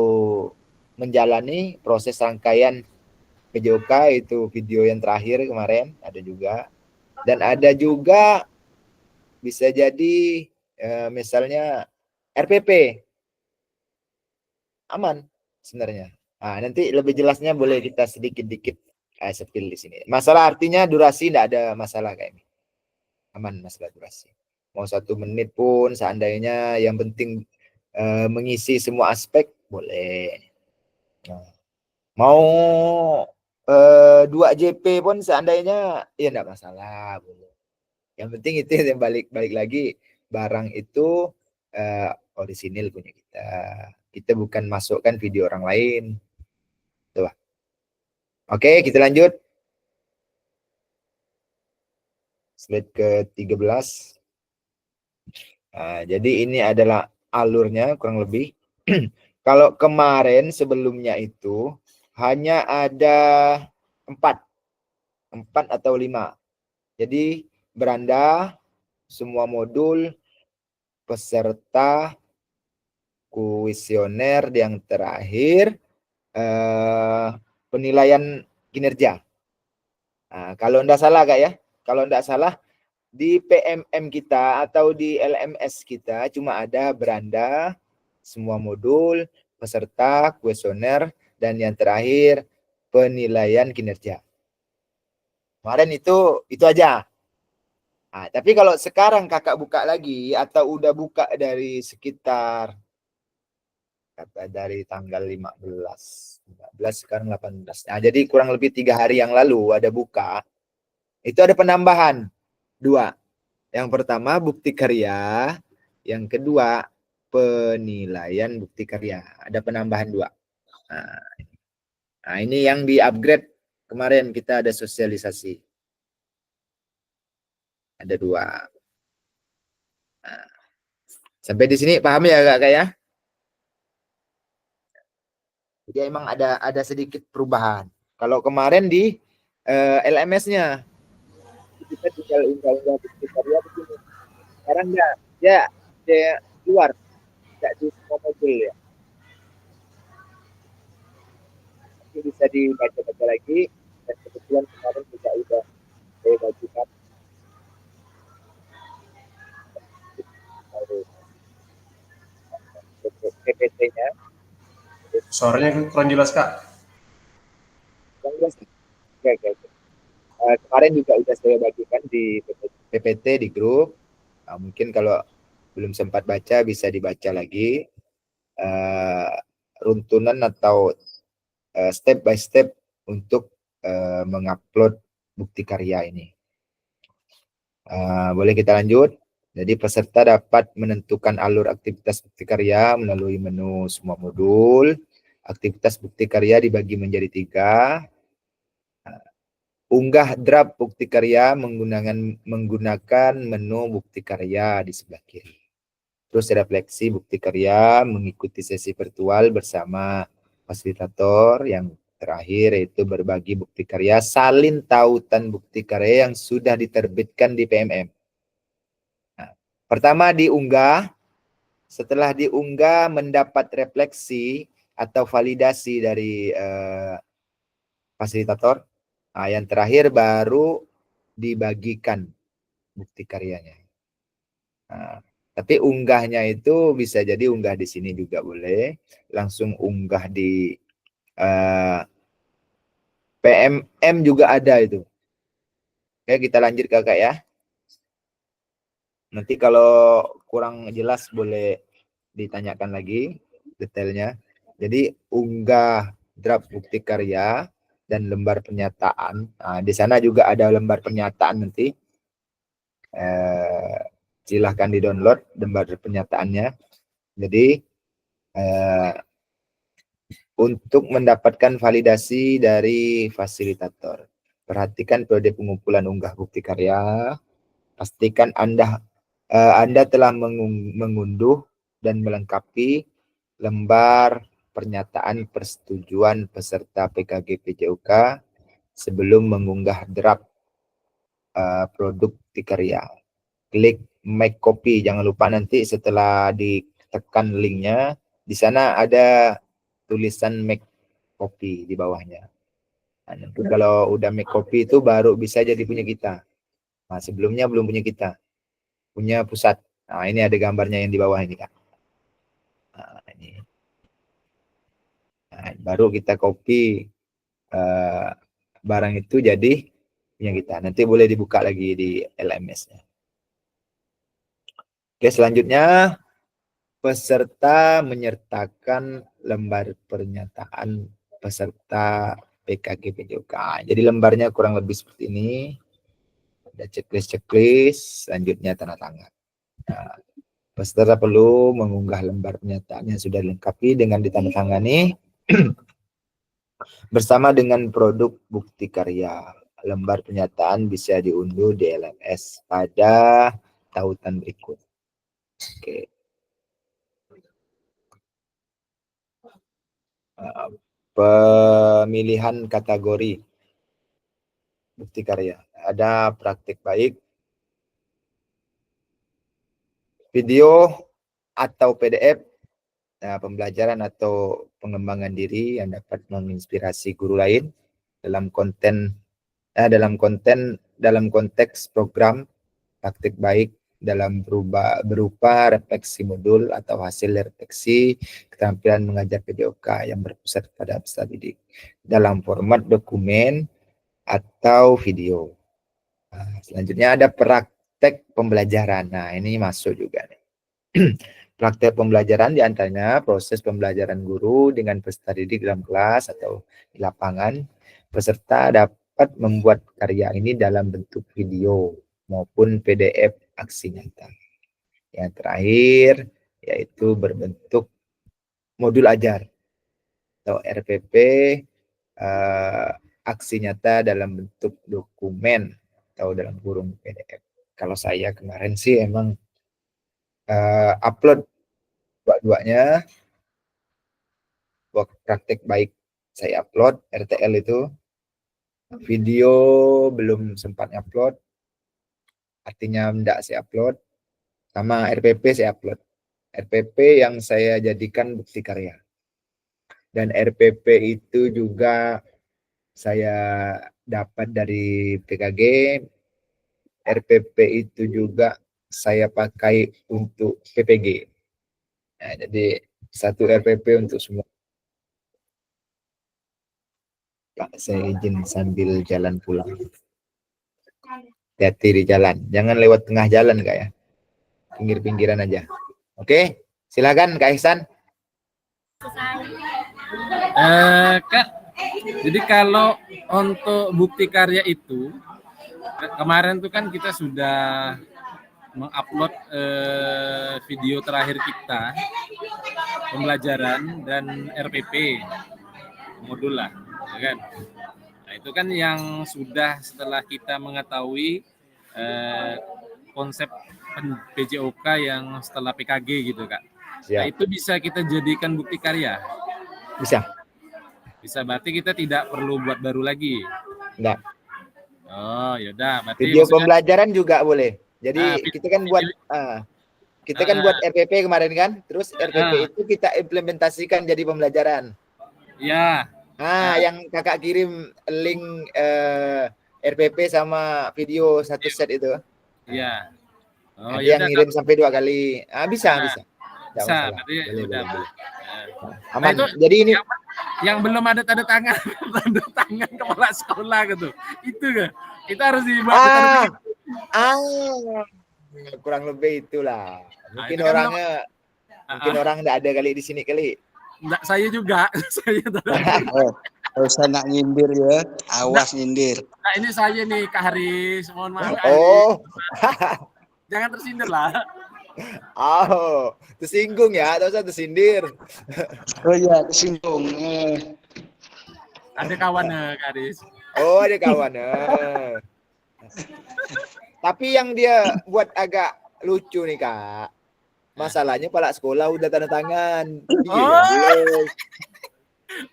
menjalani proses rangkaian PJOK, itu video yang terakhir kemarin ada juga. Dan ada juga bisa jadi misalnya RPP. Aman sebenarnya. Nah, nanti lebih jelasnya boleh kita sedikit-dikit spill di sini. Masalah artinya durasi tidak ada masalah kayak ini. Aman masalah durasi. Mau 1 menit pun seandainya, yang penting mengisi semua aspek boleh. Nah, mau 2 JP pun seandainya ya tidak masalah, boleh. Yang penting itu yang balik lagi, barang itu orisinil punya kita. Kita bukan masukkan video orang lain. Tuh. Oke, kita lanjut. Slide ke-13. Nah, jadi ini adalah alurnya kurang lebih. Kalau kemarin sebelumnya itu hanya ada 4 atau 5. Jadi beranda, semua modul, peserta, kuesioner, yang terakhir penilaian kinerja. Nah, kalau enggak salah Kak ya, kalau enggak salah di PMM kita atau di LMS kita cuma ada beranda, semua modul, peserta, kuesioner, dan yang terakhir penilaian kinerja. Kemarin itu aja. Nah, tapi kalau sekarang kakak buka lagi atau udah buka dari sekitar dari tanggal 15 sekarang 18. Nah, jadi kurang lebih 3 hari yang lalu ada buka. Itu ada penambahan 2. Yang pertama bukti karya, yang kedua penilaian bukti karya. Ada penambahan 2. Nah, ini yang di-upgrade kemarin kita ada sosialisasi. Ada 2. Nah, sampai di sini paham ya Kak ya? Jadi emang ada sedikit perubahan. Kalau kemarin di LMS-nya kita tinggal unggah bukti karya begini. Sekarang enggak, dia keluar, enggak di semua modul ya. Nanti bisa dibaca-baca lagi, dan kebetulan kemarin juga udah saya bagikan PPT-nya. Suaranya kurang jelas Kak. Oke. Kemarin juga udah saya bagikan di PPT di grup. Nah, mungkin kalau belum sempat baca bisa dibaca lagi runtunan atau step by step untuk mengupload bukti karya ini. Boleh kita lanjut. Jadi peserta dapat menentukan alur aktivitas bukti karya melalui menu semua modul. Aktivitas bukti karya dibagi menjadi 3. unggah draft bukti karya menggunakan menu bukti karya di sebelah kiri. Terus refleksi bukti karya mengikuti sesi virtual bersama fasilitator. Yang terakhir yaitu berbagi bukti karya, salin tautan bukti karya yang sudah diterbitkan di PMM. Nah, pertama diunggah, setelah diunggah mendapat refleksi atau validasi dari fasilitator. Nah, yang terakhir baru dibagikan bukti karyanya. Nah, tapi unggahnya itu bisa jadi unggah di sini juga boleh, langsung unggah di PMM juga ada itu. Oke, kita lanjut kakak ya. Nanti kalau kurang jelas boleh ditanyakan lagi detailnya. Jadi unggah draft bukti karya dan lembar pernyataan. Nah, di sana juga ada lembar pernyataan nanti. Silahkan di-download lembar pernyataannya. Jadi untuk mendapatkan validasi dari fasilitator, perhatikan periode pengumpulan unggah bukti karya. Pastikan Anda telah mengunduh dan melengkapi lembar pernyataan persetujuan peserta PKG PJOK sebelum mengunggah draft produk bukti karya. Klik make copy, jangan lupa nanti setelah ditekan linknya, di sana ada tulisan make copy di bawahnya. Nah, nanti kalau udah make copy itu baru bisa jadi punya kita. Nah, sebelumnya belum punya kita, punya pusat. Nah, ini ada gambarnya yang di bawah ini, Kak. Nah, ini. Nah, baru kita copy barang itu jadi punya kita. Nanti boleh dibuka lagi di LMS-nya. Oke, selanjutnya peserta menyertakan lembar pernyataan peserta PKG PJOK. Jadi lembarnya kurang lebih seperti ini. Ada checklist, selanjutnya tanda tangan. Nah, peserta perlu mengunggah lembar pernyataan yang sudah dilengkapi dengan ditandatangani bersama dengan produk bukti karya. Lembar pernyataan bisa diunduh di LMS pada tautan berikut. Oke. Pemilihan kategori bukti karya. Ada praktik baik, video atau PDF, pembelajaran atau pengembangan diri yang dapat menginspirasi guru lain dalam konteks program. Praktik baik dalam berupa refleksi modul atau hasil refleksi keterampilan mengajar PJOK yang berpusat pada peserta didik dalam format dokumen atau video. Nah, selanjutnya ada praktek pembelajaran. Nah, ini masuk juga nih. Praktek pembelajaran diantaranya proses pembelajaran guru dengan peserta didik dalam kelas atau di lapangan. Peserta dapat membuat karya ini dalam bentuk video maupun PDF aksi nyata. Yang terakhir yaitu berbentuk modul ajar atau RPP, aksi nyata dalam bentuk dokumen atau dalam kurung PDF. Kalau saya kemarin sih emang upload dua-duanya. Praktek baik saya upload, RTL itu. Video belum sempat upload, artinya enggak saya upload. Sama RPP saya upload. RPP yang saya jadikan bukti karya. Dan RPP itu juga saya dapat dari PKG. RPP itu juga saya pakai untuk PPG. Nah, jadi satu RPP untuk semua. Pak, saya izin sambil jalan pulang. Hati-hati di jalan. Jangan lewat tengah jalan, Kak ya. Pinggir-pinggiran aja. Oke, silakan Kak Ihsan. Kak, jadi kalau untuk bukti karya itu, kemarin tuh kan kita sudah mengupload video terakhir kita, pembelajaran dan RPP, modul lah, ya kan? Nah, itu kan yang sudah setelah kita mengetahui konsep PJOK yang setelah PKG gitu Kak. Nah Siap. itu bisa kita jadikan bukti karya. Bisa. Bisa, berarti kita tidak perlu buat baru lagi. Enggak. Oh yaudah, berarti Video maksudnya pembelajaran juga boleh. Jadi vid- kita kan buat kita kan buat RPP kemarin kan, terus RPP itu kita implementasikan jadi pembelajaran. ya Yang kakak kirim link RPP sama video satu set itu. ya. Oh Ada ya yang ngirim sampai 2 kali. Bisa. Bisa, Masalah. berarti Boleh. Nah, Aman. itu Jadi ini yang belum ada tanda tangan kepala sekolah gitu. Itu kan. Kita harus dibuat kurang lebih itulah. Mungkin itu kan orangnya orang enggak ada kali di sini kali. Enggak, saya juga. Saya Kalau saya nak nyindir ya, awas nyindir. Nah, ini saya nih Kak Haris. Mohon maaf Kak Oh. Haris. Jangan tersindir lah. Tersinggung ya, atau saya tersindir. Oh iya, tersinggung. Ada kawannya Kak Haris. Oh, ada kawan. Tapi yang dia buat agak lucu nih Kak. Masalahnya kepala sekolah udah tanda tangan. Belum.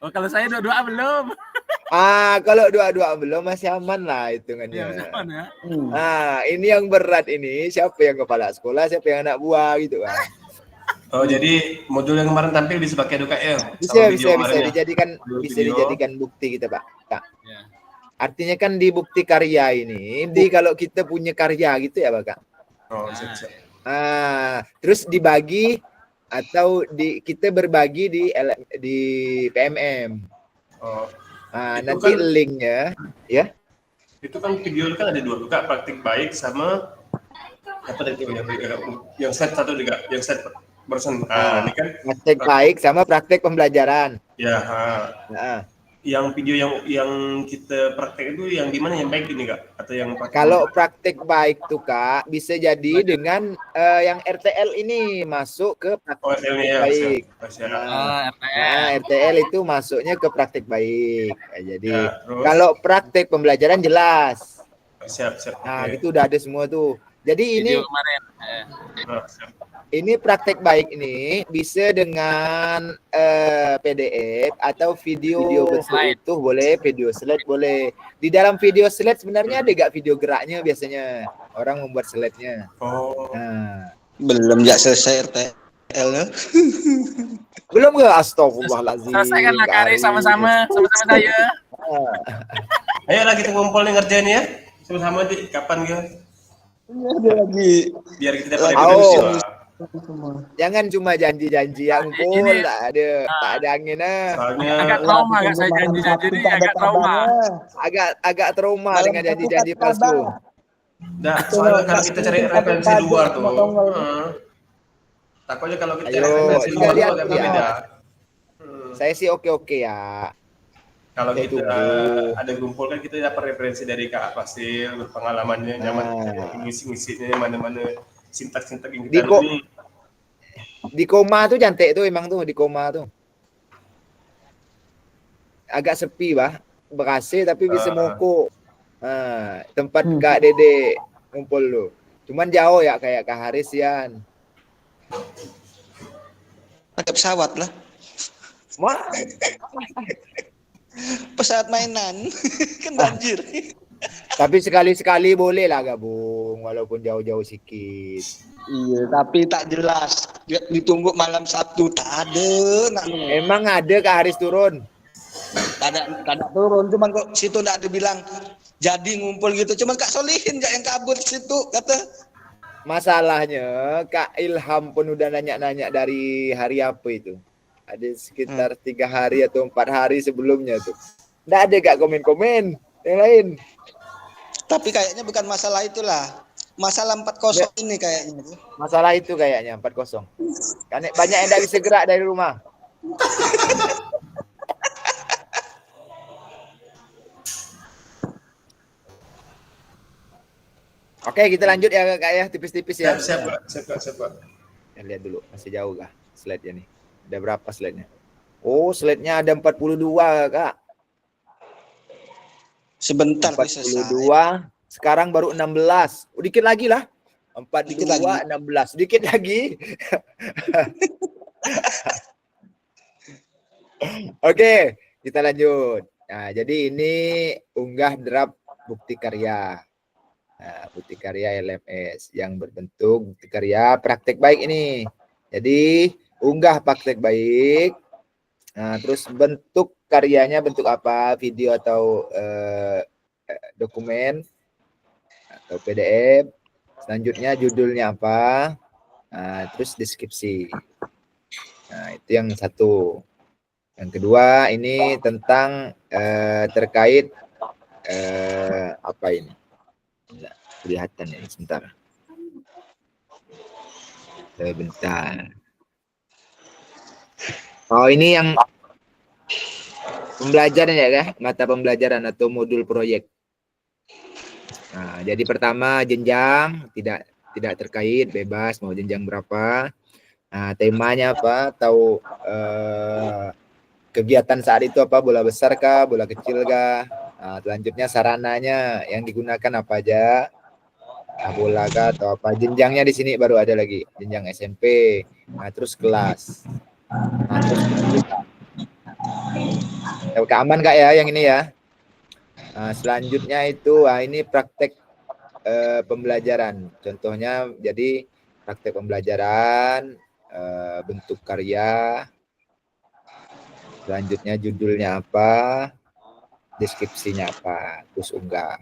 Oh, kalau saya dua-dua belum. Kalau dua-dua belum masih aman lah hitungannya. Iya, masih aman ya. Ini yang berat ini. Siapa yang kepala sekolah, siapa yang anak buah gitu kan. Oh, jadi modul yang kemarin tampil bisa pakai DKL. Bisa dijadikan bukti kita, Pak. Ya. Artinya kan di bukti karya ini, kalau kita punya karya gitu ya, Pak. Kak. Oh, siap. Terus dibagi atau kita berbagi di PMM. Oh. Nanti kan, linknya ya. Itu kan video kan ada 2 Kak, praktik baik sama apa tadi yang set satu juga, yang set person. Ini kan praktik baik sama praktik pembelajaran. Ya, yang video yang kita praktek itu yang di mana, yang baik ini Kak, atau yang kalau praktek baik tuh Kak bisa jadi dengan yang RTL ini masuk ke praktek baik. RTL itu masuknya ke praktek baik. Jadi kalau praktek pembelajaran jelas. Siap. Gitu udah ada semua tuh. Jadi ini ini praktek baik ini bisa dengan PDF atau video utuh boleh, video slide boleh. Di dalam video slide sebenarnya ada gak video geraknya biasanya orang membuat slide-nya. Belum selesai RTL. Belum gak? Astagfirullahaladzim. Selesaikan lah Kak sama-sama saya. Ayo lah kita ngumpul nih ngerjain ya. Sama-sama di kapan gitu. Ada lagi. Biar kita dapat diskusi lah. Jangan cuma janji-janji yang ngumpul, tak ada anginnya. Soalnya agak trauma Kak, saya janji-janji ini agak trauma. Agak trauma dengan janji-janji palsu. Soalnya kalau kita cari referensi luar tuh. Takutnya kalau kita cari referensi luar tuh agak beda. Saya sih oke ya. Kalau kita ada kumpul kan kita dapat referensi dari Kak Fasil, pengalamannya nyaman, ngisi-ngisinya mana-mana, sintak-sintak yang kita di koma tuh cantik tuh emang tuh di koma tuh. Agak sepi Bekasi tapi bisa moko. Tempat Kak Dede ngumpul lu. Cuman jauh ya kayak Kak Haris Yan. Pakai pesawat lah. Pesawat mainan kan banjir. Tapi sekali-sekali boleh lah gabung walaupun jauh-jauh sikit. Iya, tapi tak jelas. Ditunggu malam Sabtu tak ada. Emang ada Kak Haris turun? Tak ada turun, cuman kok situ enggak ada bilang jadi ngumpul gitu. Cuman Kak Solihin yang kabur situ kata. Masalahnya Kak Ilham pun udah nanya-nanya dari hari apa itu. Ada sekitar 3 hari atau 4 hari sebelumnya tuh. Nggak ada Kak komen-komen yang lain. Tapi kayaknya bukan masalah itulah. Masalah 4-0 ini kayaknya. Masalah itu kayaknya 4-0. Karena banyak yang nggak bisa gerak dari rumah. Oke, kita lanjut ya Kak ya, tipis-tipis ya. Siap Pak. Ya, lihat dulu, masih jauh kah slide-nya nih? Ada berapa slide-nya? Oh, slide-nya ada 42, Kak. Sebentar bisa selesai. 42, sekarang baru 16. Dikit lagi lah. 42, Dikit lagi. 16. Dikit lagi. Oke, kita lanjut. Nah, jadi ini unggah draft bukti karya. Nah, bukti karya LMS yang berbentuk bukti karya praktek baik ini. Jadi unggah praktek baik. Nah, terus bentuk karyanya bentuk apa? Video atau dokumen atau PDF. Selanjutnya judulnya apa? Nah, terus deskripsi. Nah, itu yang satu. Yang kedua ini tentang terkait apa ini? Nggak kelihatan ya, sebentar. Sebentar. Oh, ini yang pembelajaran ya, kan? Mata pembelajaran atau modul proyek. Nah, jadi pertama jenjang tidak terkait, bebas mau jenjang berapa. Nah, temanya apa? Tahu kegiatan saat itu apa? Bola besar kah? Bola kecil kah? Nah, selanjutnya sarananya yang digunakan apa aja? Nah, bola kah atau apa? Jenjangnya di sini baru ada lagi, jenjang SMP. Nah, terus kelas. Nah, terus aman kak ya yang ini ya. Nah, selanjutnya itu ini praktek pembelajaran. Contohnya jadi praktek pembelajaran, bentuk karya, selanjutnya judulnya apa, deskripsinya apa, terus unggah.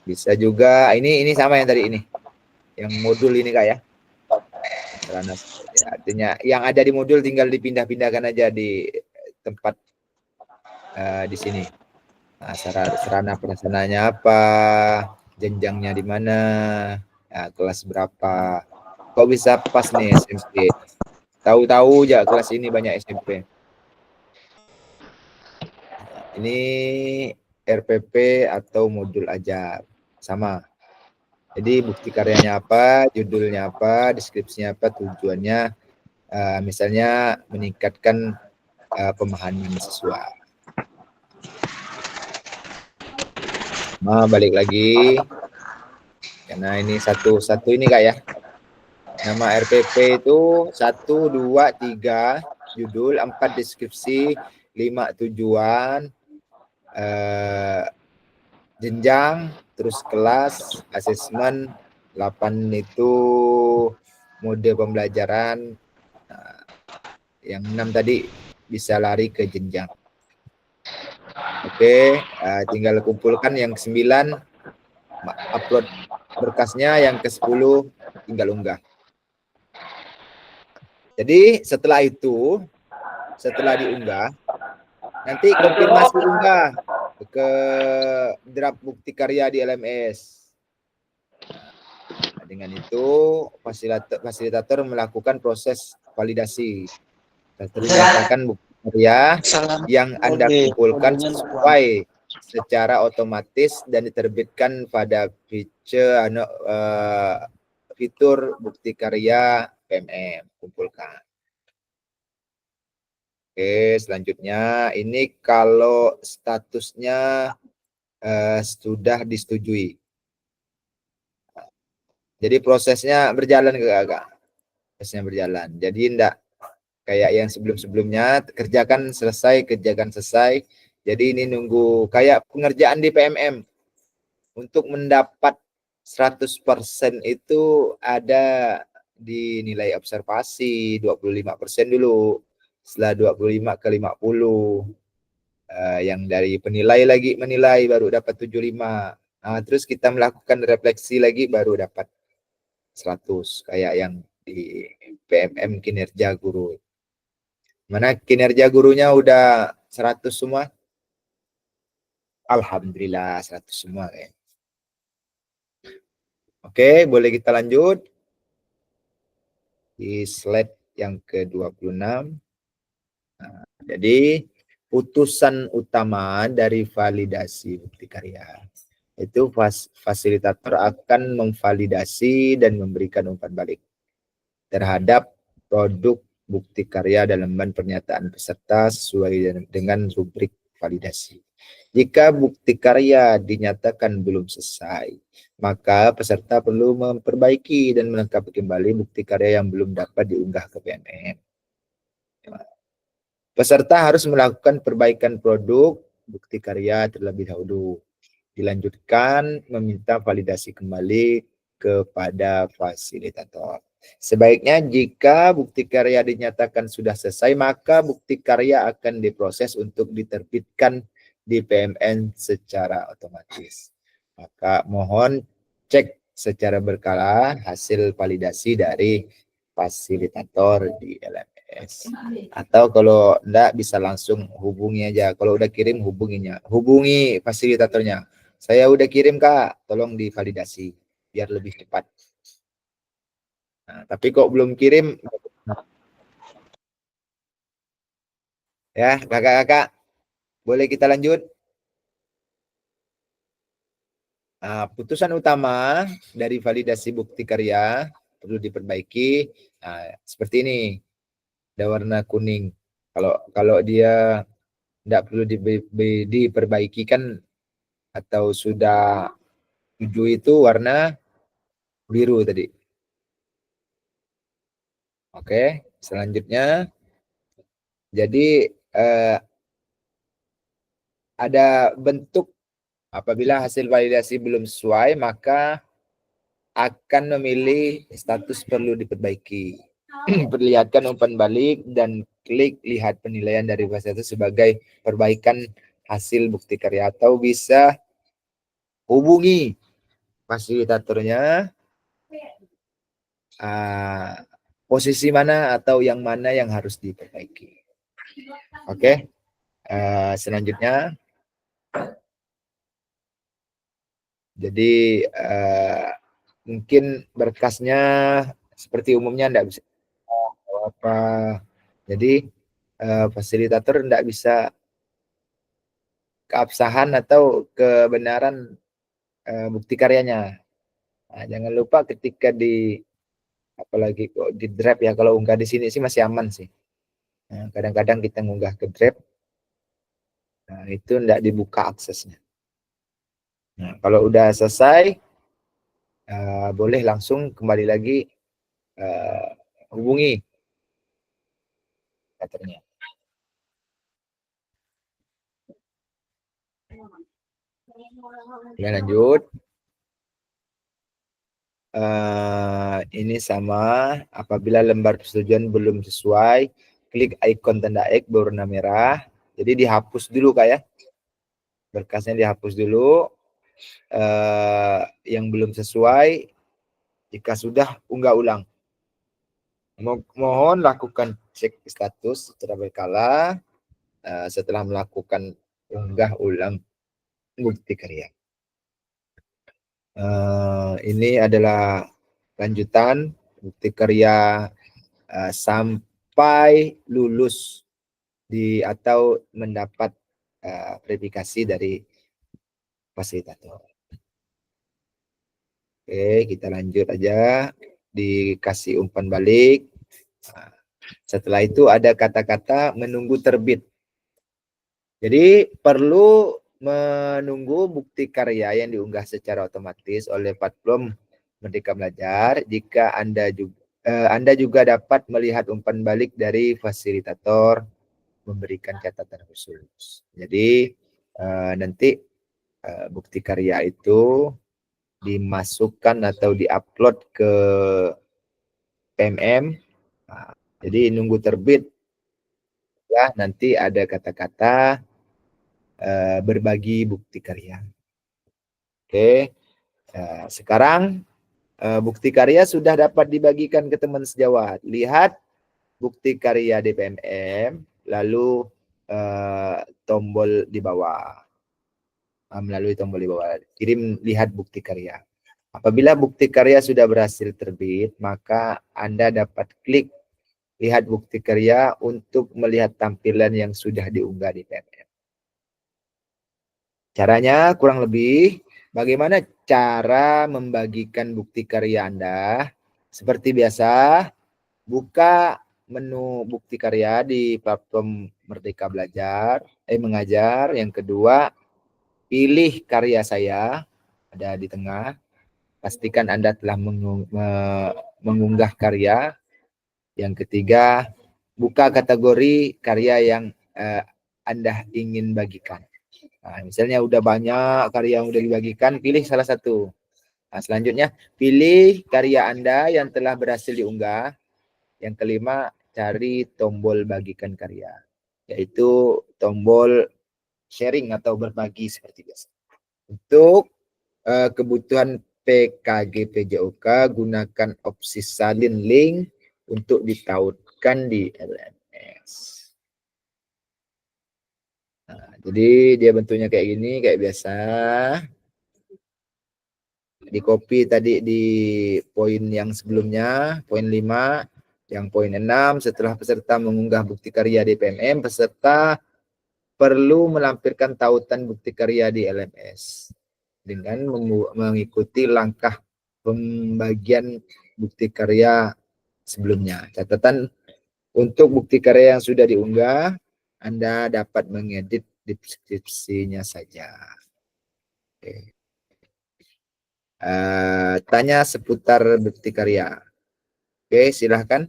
Bisa juga ini sama yang tadi ini, yang modul ini kak ya. Sarana, ya, artinya yang ada di modul tinggal dipindah-pindahkan aja di tempat di sini. Nah, sarana pelaksananya apa, jenjangnya di mana, ya, kelas berapa. Kok bisa pas nih SMP? Tahu-tahu aja kelas ini banyak SMP. Ini RPP atau modul ajar sama. Jadi bukti karyanya apa, judulnya apa, deskripsinya apa, tujuannya misalnya meningkatkan pemahaman siswa. Nah, balik lagi karena ini satu ini kak ya. Nama RPP itu 1, 2, 3 judul, 4 deskripsi, 5 tujuan, jenjang, terus kelas, asesmen, 8 itu mode pembelajaran, yang 6 tadi bisa lari ke jenjang. Oke, tinggal kumpulkan yang ke-9, upload berkasnya, yang ke-10 tinggal unggah. Jadi setelah itu, setelah diunggah, nanti konfirmasi unggah ke draft bukti karya di LMS. Nah, dengan itu fasilitator melakukan proses validasi. Berdasarkan bukti karya yang Anda kumpulkan sesuai secara otomatis dan diterbitkan pada fitur bukti karya PMM kumpulkan. Oke, selanjutnya ini kalau statusnya sudah disetujui. Jadi prosesnya berjalan Kak. Prosesnya berjalan. Jadi enggak kayak yang sebelum-sebelumnya, kerjakan selesai. Jadi ini nunggu kayak pengerjaan di PMM. Untuk mendapat 100% itu ada di nilai observasi 25% dulu. Setelah 25 ke 50. Yang dari penilai lagi menilai baru dapat 75. Terus kita melakukan refleksi lagi baru dapat 100. Kayak yang di PMM kinerja guru. Mana kinerja gurunya udah 100 semua? Alhamdulillah 100 semua. Oke, boleh kita lanjut. Di slide yang ke-26. Jadi putusan utama dari validasi bukti karya. Itu fasilitator akan memvalidasi dan memberikan umpan balik terhadap produk bukti karya dalam pernyataan peserta sesuai dengan rubrik validasi. Jika bukti karya dinyatakan belum selesai, maka peserta perlu memperbaiki dan melengkapi kembali bukti karya yang belum dapat diunggah ke PMM. Peserta harus melakukan perbaikan produk bukti karya terlebih dahulu. Dilanjutkan meminta validasi kembali kepada fasilitator. Sebaiknya jika bukti karya dinyatakan sudah selesai, maka bukti karya akan diproses untuk diterbitkan di PMN secara otomatis. Maka mohon cek secara berkala hasil validasi dari fasilitator di LMS. Atau kalau enggak bisa langsung hubungi aja. Kalau udah kirim hubungi fasilitatornya. Saya udah kirim Kak, tolong divalidasi biar lebih cepat. Nah, tapi kok belum kirim, ya kakak-kakak, boleh kita lanjut? Nah, putusan utama dari validasi bukti karya perlu diperbaiki. Nah, seperti ini, ada warna kuning. Kalau dia tidak perlu diperbaiki kan, atau sudah 7 itu warna biru tadi. Oke, selanjutnya, jadi ada bentuk apabila hasil validasi belum sesuai, maka akan memilih status perlu diperbaiki. Perlihatkan umpan balik dan klik lihat penilaian dari fasilitator sebagai perbaikan hasil bukti karya, atau bisa hubungi fasilitatornya posisi mana atau yang mana yang harus diperbaiki. Oke. Selanjutnya, jadi mungkin berkasnya seperti umumnya enggak bisa apa. Jadi fasilitator enggak bisa keabsahan atau kebenaran bukti karyanya. Nah, jangan lupa ketika apalagi kok di Drive ya, kalau unggah di sini sih masih aman sih. Nah, kadang-kadang kita ngunggah ke Drive, nah, itu enggak dibuka aksesnya. Nah, kalau udah selesai, boleh langsung kembali lagi hubungi katanya. Ya, lanjut. Ini sama, apabila lembar persetujuan belum sesuai, klik ikon tanda X berwarna merah. Jadi dihapus dulu Kak ya. Berkasnya dihapus dulu. Yang belum sesuai, jika sudah unggah ulang. Mohon lakukan cek status secara berkala setelah melakukan unggah ulang bukti karya. Ini adalah lanjutan bukti karya sampai lulus atau mendapat verifikasi dari fasilitator. Oke, kita lanjut aja. Dikasih umpan balik. Setelah itu ada kata-kata menunggu terbit. Jadi perlu menunggu bukti karya yang diunggah secara otomatis oleh platform Merdeka Belajar. Jika Anda juga dapat melihat umpan balik dari fasilitator memberikan catatan khusus. Jadi nanti bukti karya itu dimasukkan atau diupload ke PMM. Jadi nunggu terbit ya, nanti ada kata-kata berbagi bukti karya. Oke, sekarang bukti karya sudah dapat dibagikan ke teman sejawat. Lihat bukti karya DPMM, lalu tombol di bawah. Melalui tombol di bawah, kirim lihat bukti karya. Apabila bukti karya sudah berhasil terbit, maka Anda dapat klik lihat bukti karya untuk melihat tampilan yang sudah diunggah di PMM. Caranya kurang lebih, bagaimana cara membagikan bukti karya Anda? Seperti biasa, buka menu bukti karya di platform Merdeka Belajar, mengajar. Yang kedua, pilih karya saya, ada di tengah. Pastikan Anda telah mengunggah karya. Yang ketiga, buka kategori karya yang Anda ingin bagikan. Nah, misalnya udah banyak karya yang udah dibagikan, pilih salah satu. Nah, selanjutnya, pilih karya Anda yang telah berhasil diunggah. Yang kelima, cari tombol bagikan karya, yaitu tombol sharing atau berbagi seperti biasa. Untuk kebutuhan PKG PJOK, gunakan opsi salin link untuk ditautkan di LMS. Nah, jadi dia bentuknya kayak gini, kayak biasa. Di copy tadi di poin yang sebelumnya, poin 5, yang poin 6, setelah peserta mengunggah bukti karya di PMM, peserta perlu melampirkan tautan bukti karya di LMS dengan mengikuti langkah pembagian bukti karya sebelumnya. Catatan, untuk bukti karya yang sudah diunggah, Anda dapat mengedit deskripsinya saja. Oke. Tanya seputar bukti karya. Oke, silahkan.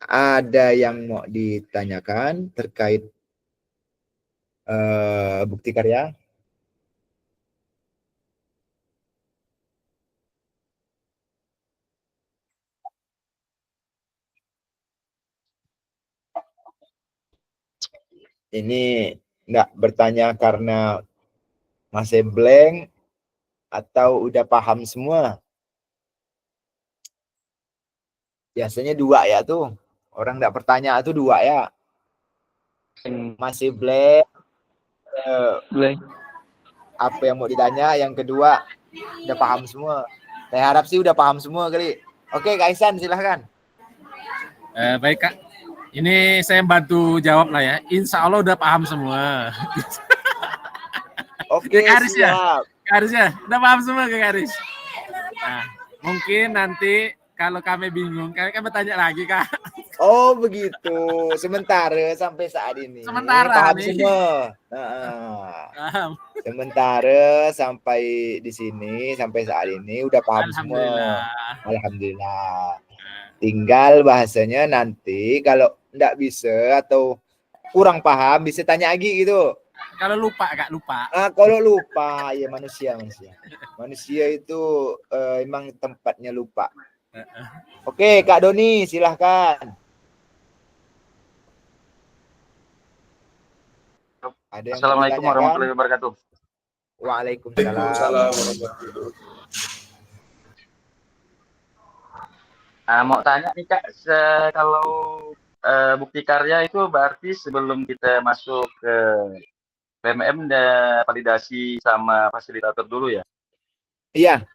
Ada yang mau ditanyakan terkait bukti karya? Ini enggak bertanya karena masih blank atau udah paham semua? Biasanya dua ya tuh. Orang enggak bertanya tuh dua ya. Masih blank. Apa yang mau ditanya? Yang kedua udah paham semua. Saya harap sih udah paham semua kali. Oke, Kak Ihsan, silahkan. Baik Kak, ini saya bantu jawab lah ya. Insya Allah udah paham semua. Oke, Kak Aris ya? siap. Kak Aris ya? Udah paham semua Kak Aris? Nah, mungkin nanti kalau kami bingung, kami kan bertanya lagi Kak. Oh begitu. Sementara sampai saat ini. Sementara paham nih. semua. Paham. Sementara sampai di sini, sampai saat ini udah paham semua. Alhamdulillah. Alhamdulillah. Tinggal bahasanya nanti kalau enggak bisa atau kurang paham bisa tanya lagi gitu. Kalau lupa Kak, lupa. Kalau lupa ya manusia. Manusia itu emang tempatnya lupa. Oke, Kak Doni silahkan. Ada yang Assalamualaikum warahmatullahi wabarakatuh. Waalaikumsalam. Mau tanya nih Kak, kalau bukti karya itu berarti sebelum kita masuk ke PMM dan validasi sama fasilitator dulu ya? Iya,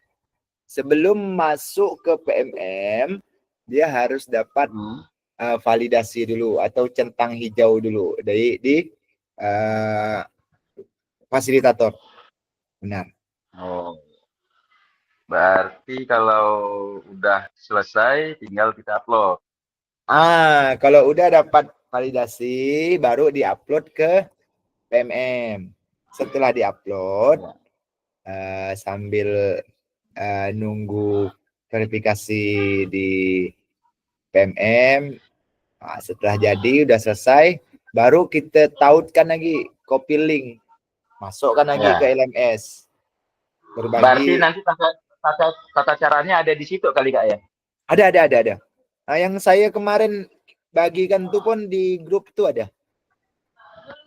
sebelum masuk ke PMM dia harus dapat validasi dulu atau centang hijau dulu di fasilitator. Benar. Oh, berarti kalau udah selesai tinggal kita upload. Kalau udah dapat validasi baru diupload ke PMM. Setelah diupload sambil nunggu verifikasi di PMM. Setelah jadi udah selesai baru kita tautkan lagi, copy link, masukkan lagi ke LMS. Berbagi. Berarti nanti tata caranya ada di situ kali Kak ya? Ada. Nah, yang saya kemarin bagikan tuh pun di grup tuh ada.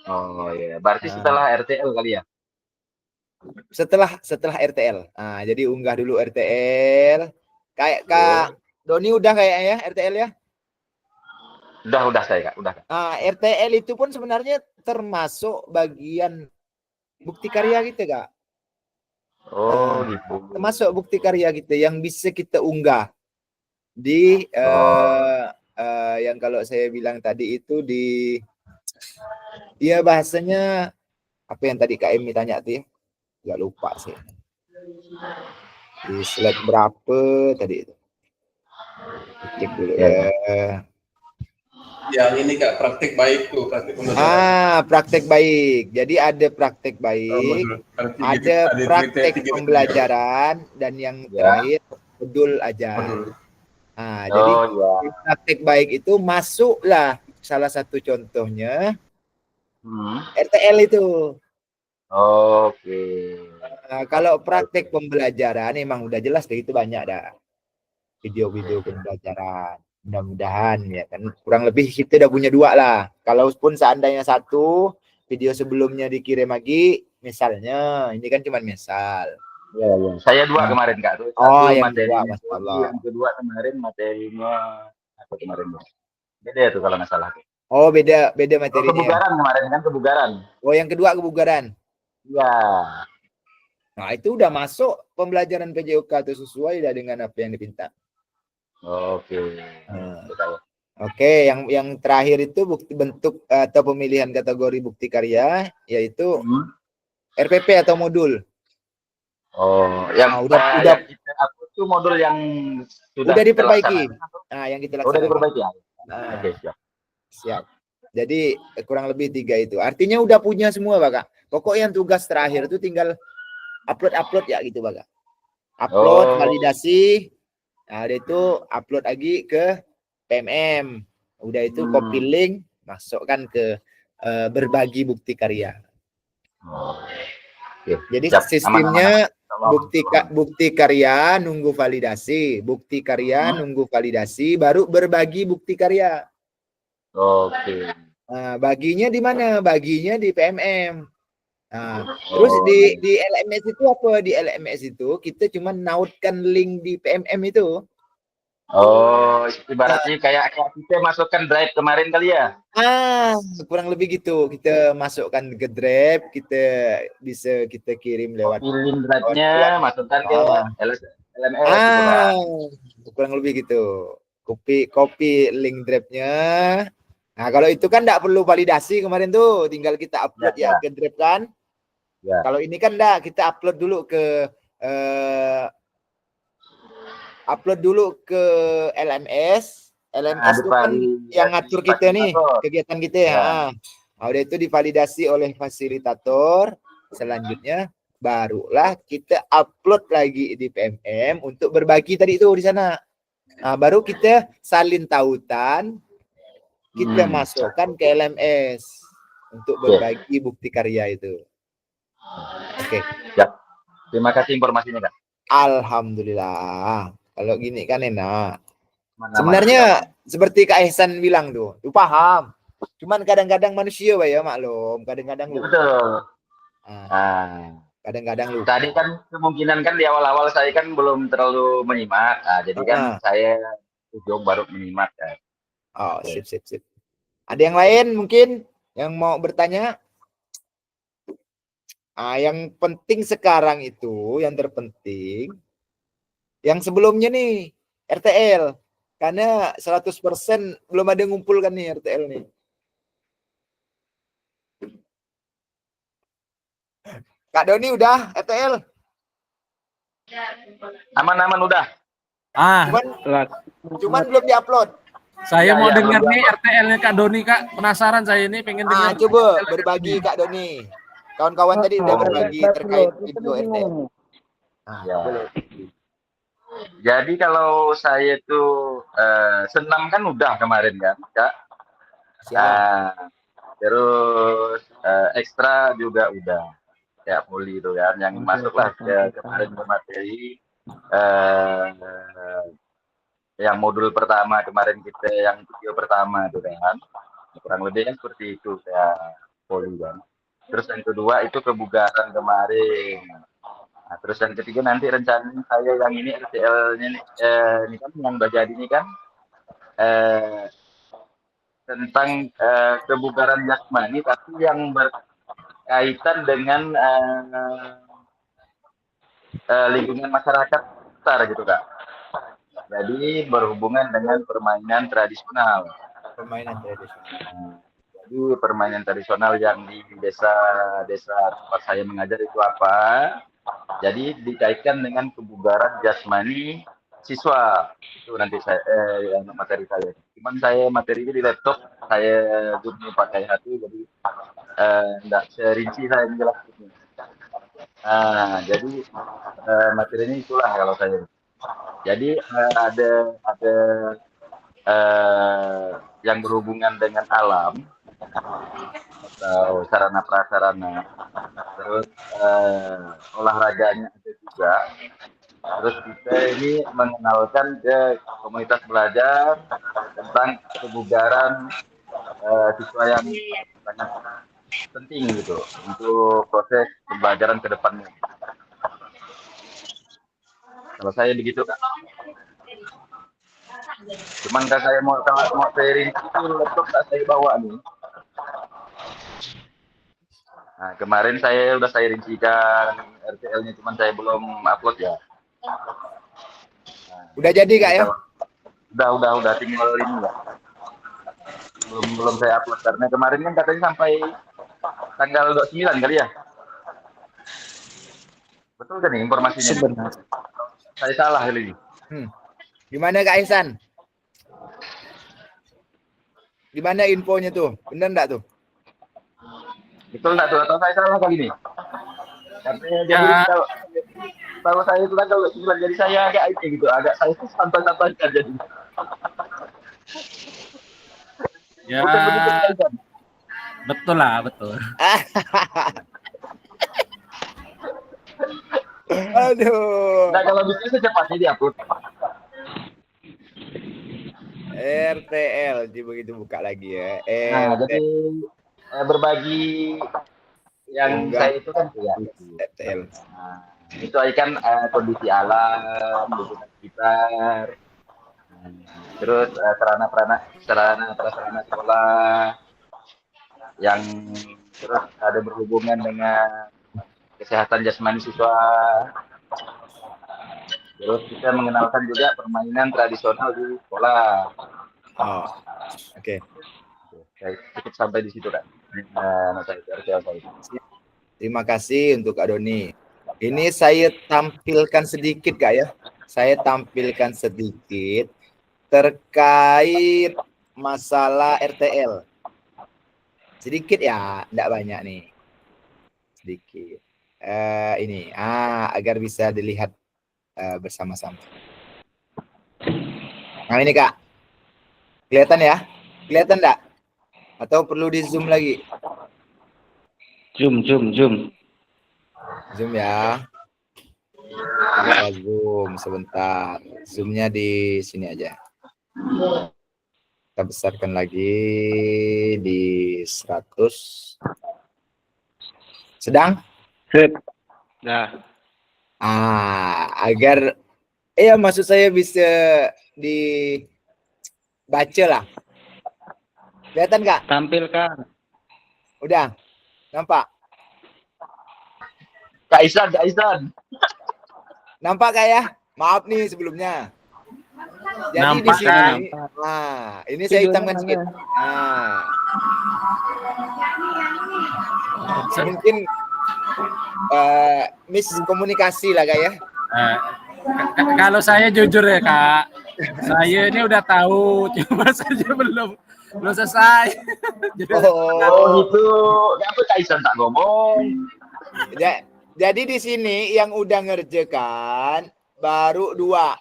Oh iya, berarti setelah RTL kali ya? Setelah RTL. Jadi unggah dulu RTL. Kayak Kak Doni udah kayaknya ya RTL ya? Udah saya Kak, udah. RTL itu pun sebenarnya termasuk bagian bukti karya kita Kak. Oh gitu. Termasuk bukti karya kita yang bisa kita unggah di yang kalau saya bilang tadi itu di bahasanya apa yang tadi Kak Emi tanya tuh ya? Nggak lupa sih. Di slide berapa tadi itu? Cek dulu ya. Yang ini Kak, praktik baik tuh, praktik pembelajaran. Praktek baik. Jadi ada praktek baik, Modul. ada praktek pembelajaran, dan yang Ya. terakhir modul ajar. Modul. Jadi Oh ya. di praktek baik itu masuklah salah satu contohnya RTL itu. Oke. Kalau praktek pembelajaran emang udah jelas deh, itu banyak dah video-video pembelajaran. Mudah-mudahan ya kan, kurang lebih kita udah punya 2 lah. Kalaupun seandainya 1 video sebelumnya dikirim lagi, misalnya ini kan cuma misal. Ya, ya. Saya 2 kemarin Kak. Oh, yang materinya 2, Masya Allah. yang kedua kemarin materinya apa kemarin? Beda tuh kalau nggak salah. Oh, beda materinya. Kebugaran kemarin kan, kebugaran. Oh, yang kedua kebugaran. Ya. Nah, itu udah masuk pembelajaran PJOK itu sesuai dah dengan apa yang dipinta. Oke. Oke, yang terakhir itu bukti bentuk atau pemilihan kategori bukti karya, yaitu RPP atau modul. Oh, yang udah yang kita upload itu modul yang udah diperbaiki. Yang kita laksanakan. Udah diperbaiki ya. Oke, siap. Siap. Jadi kurang lebih 3 itu. Artinya udah punya semua, Pak. Pokoknya yang tugas terakhir itu tinggal upload ya gitu, Pak. Upload, validasi. Nah, itu upload lagi ke PMM. Udah itu copy link, masukkan ke berbagi bukti karya. Jadi sistemnya bukti karya nunggu validasi, bukti karya nunggu validasi, baru berbagi bukti karya. Oke. Nah, baginya di mana? Baginya di PMM. Nah, terus di LMS itu apa? Di LMS itu kita cuma nautkan link di PMM itu. Oh, ibaratnya kayak kita masukkan drive kemarin kali ya? Kurang lebih gitu. Kita masukkan ke drive, kita kirim lewat link drive-nya, masukkan ke LMS. Kurang lebih gitu. Copy link drive-nya. Nah, kalau itu kan enggak perlu validasi kemarin tuh, tinggal kita upload ke drive kan. Ya. Kalau ini kan enggak, kita upload dulu ke LMS. LMS itu kan yang ngatur kita nih, kegiatan kita ya. Udah itu divalidasi oleh fasilitator. Selanjutnya barulah kita upload lagi di PMM untuk berbagi tadi itu di sana. Nah, baru kita salin tautan, kita masukkan ke LMS untuk berbagi bukti karya itu. Oke. Ya. Terima kasih informasinya, Kak. Alhamdulillah. Kalau gini kan enak. Sebenarnya seperti Kak Ihsan bilang tuh paham. Cuman kadang-kadang manusia ya maklum, kadang-kadang lupa. Betul. Kadang-kadang lupa. Tadi kan kemungkinan kan di awal-awal saya kan belum terlalu menyimak. Jadi kan saya baru menyimak kan. Oh, sip. Ada yang lain mungkin yang mau bertanya? Yang penting sekarang itu, yang terpenting, yang sebelumnya nih, RTL. Karena 100% belum ada ngumpul kan nih RTL nih. Kak Doni udah RTL? Aman-aman udah. Cuman belum diupload. Saya mau dengar nih RTL-nya Kak Doni, Kak. Penasaran saya ini, pengen dengar. Coba berbagi Kak Doni. Kawan-kawan tadi udah berbagi terkait video RTL. Boleh. Jadi kalau saya tuh senam kan udah kemarin kan, Kak. Terus ekstra juga udah. Ya poli itu kan, yang masuklah kemarin ke materi yang modul pertama kemarin kita, yang video pertama itu kan. Kurang lebih kan seperti itu ya poli kan. Terus yang kedua itu kebugaran kemarin. Nah, terus yang ketiga nanti rencana saya yang ini RTL-nya ini kan yang udah jadi ini kan tentang kebugaran jasmani tapi yang berkaitan dengan lingkungan masyarakat sekitar gitu Kak. Jadi berhubungan dengan permainan tradisional. Jadi permainan tradisional yang di desa tempat saya mengajar itu apa? Jadi dikaitkan dengan kebugaran jasmani siswa itu nanti saya yang materi saya. Cuman saya materinya di laptop, saya Zoom-nya pakai HP, jadi enggak serinci saya menjelaskannya. Nah, jadi materinya itulah kalau saya. Jadi ada yang berhubungan dengan alam atau sarana prasarana, terus olahraganya ada juga. Terus kita ini mengenalkan ke komunitas belajar tentang kebugaran siswa yang sangat penting gitu untuk proses pembelajaran ke depannya. Kalau saya begitu, Kak. Cuman kan saya mau sharing itu laptop tak saya bawa nih. Nah, kemarin saya udah saya rincikan RTL-nya, cuman saya belum upload ya. Nah, Udah jadi Kak ya? Udah tinggal ini ya. Belum saya upload karena kemarin kan katanya sampai tanggal 29 kali ya. Betul kan nih informasinya? Sebenarnya. Saya salah kali ini. Gimana Kak Ihsan? Gimana infonya tuh? Bener enggak tuh? Betul enggak tuh? Atau saya salah kali ini? Katanya jadi kalau saya itu tanggal 29, jadi saya agak ini gitu, agak saya santai-santai kan jadi. Ya, Bukan begitu kan? betul lah, betul. Aduh. Nah, kalau bisa secepatnya diupload. RTL, begitu buka lagi ya. Nah, jadi berbagi yang Enggak. saya itu kan ya. RTL. Nah, itu kan kondisi alam di sekitar. Terus sarana prasarana sekolah yang terus ada berhubungan dengan kesehatan jasmani siswa. Terus kita mengenalkan juga permainan tradisional di sekolah. Oh, oke. Saya cukup sampai di situ kan. Terima kasih untuk Kak Doni. Ini saya tampilkan sedikit Kak ya. Saya tampilkan sedikit terkait masalah RTL. Sedikit ya, enggak banyak nih. Sedikit. Ini agar bisa dilihat bersama-sama. Nah ini Kak. Kelihatan ya? Kelihatan enggak? Atau perlu di zoom lagi? Zoom. Zoom ya. Kita zoom sebentar. Zoomnya di sini aja. Kita besarkan lagi di 100. Sedang? Sip. Nah, Agar maksud saya bisa dibaca lah. Kelihatan Kak? tampilkan. Udah? Nampak? Kak Ihsan. Nampak Kak ya? Maaf nih sebelumnya. Jadi Nampak, di sini, Kak. ini saya hitamkan sedikit. Mungkin miskomunikasi lah Kak ya. Kalau saya jujur ya Kak, saya ini udah tahu, cuma saja belum selesai. Oh itu, kenapa Kak Ihsan tak ngomong? Jadi di sini yang udah ngerjakan baru 2.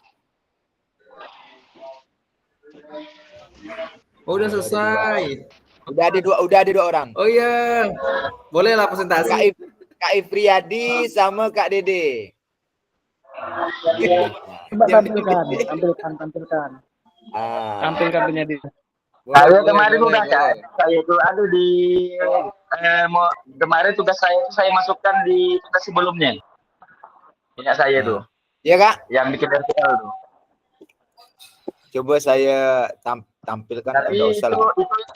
Oh, udah selesai. Udah ada 2 orang. Oh iya. Boleh lah presentasi. Kak Ifriyadi sama Kak Dede. Coba tampilkan. Tampilkan penyadik. Saya kemarin udah kan, saya itu kemarin tugas saya masukkan di tugas sebelumnya. Punya saya tuh. Iya Kak? Yang bikin RTL tuh. Coba saya tampilkan. Tapi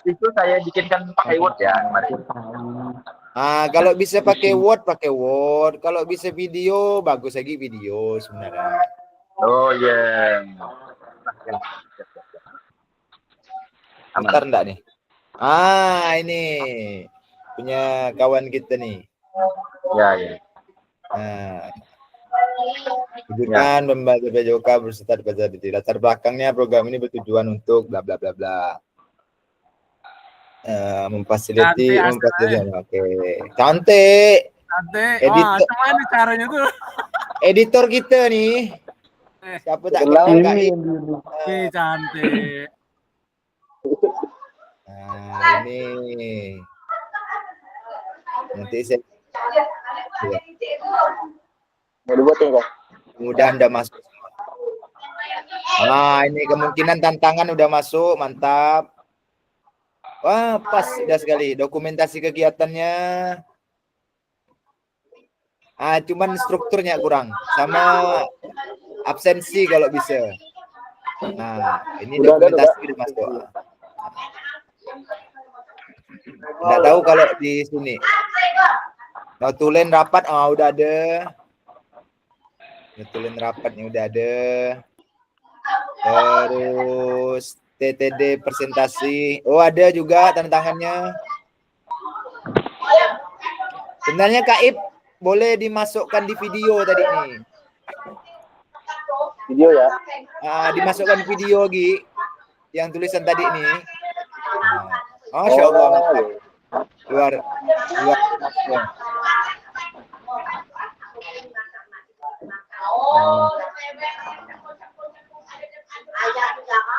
itu saya bikinkan pakai Word ya kemarin. Kalau bisa pakai Word. Kalau bisa video, bagus lagi video sebenarnya. Oh iya. Bentar enggak nih? Ini punya kawan kita nih. Ya. Wujudkan pembantu PJOK berserta di latar belakangnya program ini bertujuan untuk bla bla bla bla. Memfasilitasi. Oke. Cantik. Wah, gimana caranya tuh? Editor kita nih. Siapa tak kenal Kak Ip? Cantik. Nah, ini. Nanti saya mudah udah masuk. Nah, ini kemungkinan tantangan udah masuk, mantap. Wah, pas sudah sekali dokumentasi kegiatannya. Cuman strukturnya kurang sama absensi kalau bisa. Nah, ini dokumentasi udah masuk. Nggak tahu kalau di sini. Notulen rapat udah ada. Notulen rapatnya udah ada. Terus TTD presentasi. Oh, ada juga tanda tangannya. Sebenarnya Kak Ip boleh dimasukkan di video tadi nih. Video ya? Dimasukkan video Gi. Yang tulisan tadi nih. Masya Allah. Luar.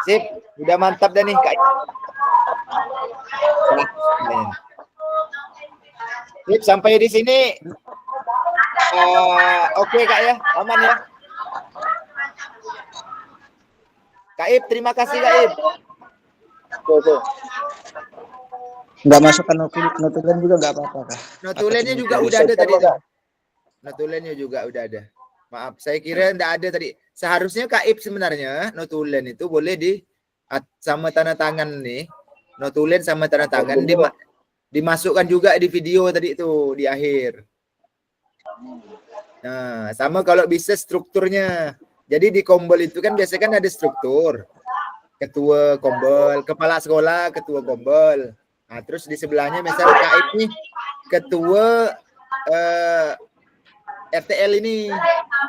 Sip, udah mantap dah nih Kak. Sip, sampai di sini. Oke Kak ya, aman ya. Kak Ip, terima kasih Kak Ip. Nggak masukkan notulen juga nggak apa-apa Kak. Notulennya juga udah ada tadi. Notulennya juga udah ada. Maaf, saya kira enggak ada tadi. Seharusnya Kak Ip sebenarnya notulen itu boleh di sama tanda tangan nih. Notulen sama tanda tangan dimasukkan juga di video tadi itu di akhir. Nah, sama kalau bisa strukturnya. Jadi di Kombel itu kan biasanya kan ada struktur. Ketua Kombel, kepala sekolah, ketua Kombel. Nah, terus di sebelahnya misalnya Kak Ip nih ketua RTL ini.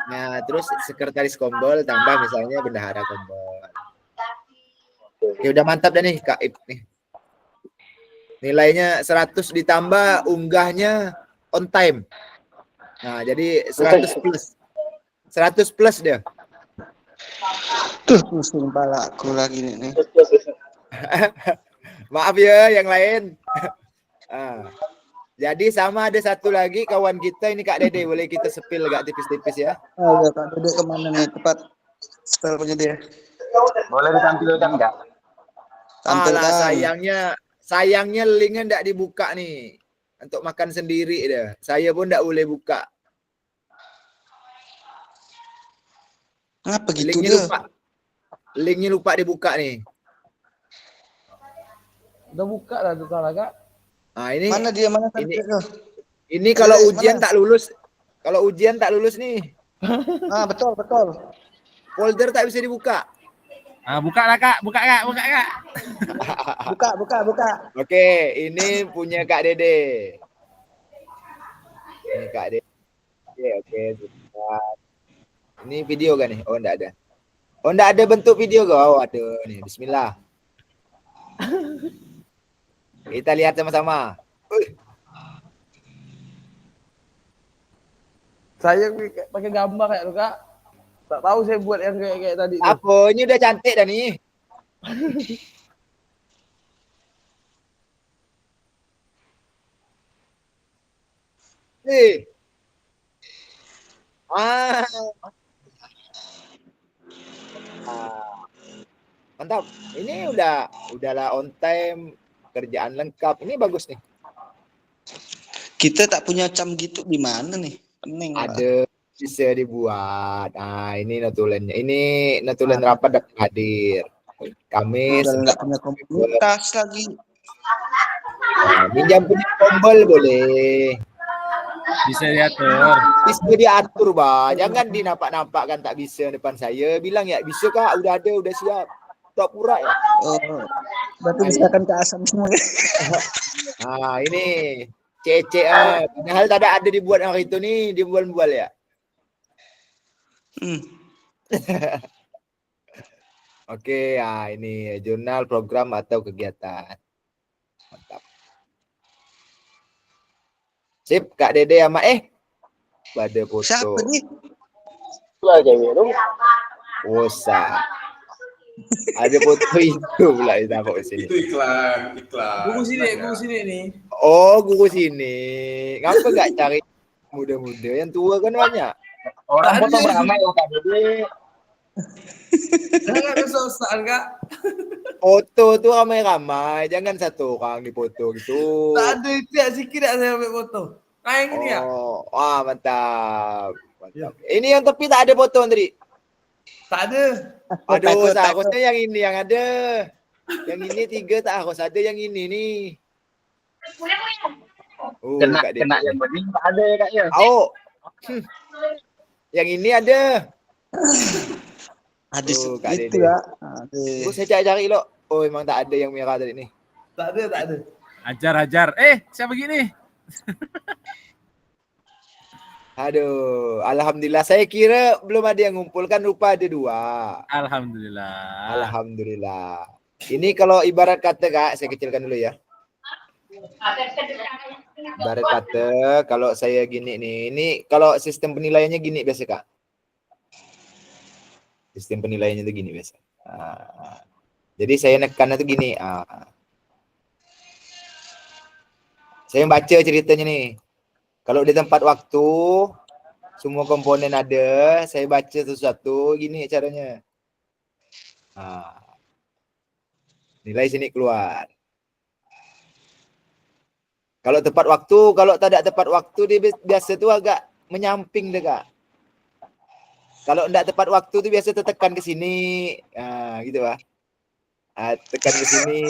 Nah, terus sekretaris Kombel tambah misalnya bendahara Kombel. Ya udah mantap dah nih Kak Ip nih. Nilainya 100 ditambah unggahnya on time. Nah, jadi 100 plus. 100 plus dia. Tuh, pusing kepala aku lagi nih. Maaf ya yang lain. Jadi sama ada satu lagi kawan kita ini Kak Dede, boleh kita sepil agak tipis-tipis ya. Ya Kak Dede kemana nih tepat spell punya dia? Boleh ditampilkan nggak? Alah, sayangnya linknya enggak dibuka nih. Untuk makan sendiri dah. Saya pun enggak boleh buka. Apa gitu dia? Linknya lupa dibuka nih. Udah buka lah tuh Kak. Ini mana dia ini kalau ujian tak lulus. Kalau ujian tak lulus nih. Betul. Folder tak bisa dibuka. Buka lah Kak, buka Kak. Buka. Oke, ini punya Kak Dede. Ini Kak Dede. Oke, sebentar. Ini video kan nih? Oh, enggak ada. Oh, enggak ada bentuk video kok. Oh, ada nih. Bismillah. Kita lihat sama-sama. Saya pakai gambar kayak lu Kak. Tak tahu saya buat yang kayak tadi. Apa? Ini udah cantik dah nih. Mantap. Ini udahlah on time, kerjaan lengkap. Ini bagus nih. Kita tak punya cam gitu di mana nih? Pening. Ada bisa dibuat. Ini notulennya. Ini notulen rapat dan hadir. Kami nggak punya komunitas lagi. Minjam punya Kombel boleh. Bisa diatur. Bisa diatur, Bah. Jangan dinampak-nampakkan tak bisa depan saya. Bilang ya, bisa Kak, udah ada, udah siap. Tak pura ya. Berarti misalkan ke Asam semua. Ini padahal tak ada dibuat hari itu nih, dibual-bual ya. Oke, ya ini jurnal, program atau kegiatan. Mantap. Sip, Kak Dede sama pada foto. Siapa nih? Wosa. Ada foto itu pula ditaruh di sini. Itu iklan. Guru sini nih. Oh, guru sini. Ngapa gak cari muda-muda? Yang tua kan banyak. Orang Tak foto ada. beramai loh Kak Dede. Jangan ada sosan Kak. Foto tuh ramai-ramai, jangan satu orang dipoto gitu. Tak ada itu ya sikit tak saya ambil foto. Nah yang ini ya. Oh, wah mantap. Mantap. Ini yang tepi tak ada foto tadi. Tak ada. Aduh, seharusnya yang ini yang ada. Yang ini 3 tak harus ada yang ini nih. Kena Kak Dede. yang bening tak ada ya Kak ya. Oh. Yang ini ada. Ada Kak itu Dede. ya. Terus saya cari-cari lo. Oh, memang tak ada yang merah tadi nih. Tak ada. Ajar. Siapa gini? Aduh, alhamdulillah. Saya kira belum ada yang ngumpulkan, rupa ada 2. Alhamdulillah. Alhamdulillah. Ini kalau ibarat kata Kak, saya kecilkan dulu ya. Ibarat kata kalau saya gini nih, ini kalau sistem penilaiannya gini biasa Kak. Sistem penilaiannya itu gini biasa. Jadi saya nekannya tuh gini. Saya baca ceritanya nih. Kalau di tempat waktu, semua komponen ada, saya baca sesuatu, gini caranya. Nilai sini keluar. Kalau tepat waktu, kalau tak ada tepat waktu, dia biasa tuh agak menyamping deh Kak. Kalau enggak tepat waktu tuh biasa tertekan ke sini. Gitu Pak. Tekan ke sini.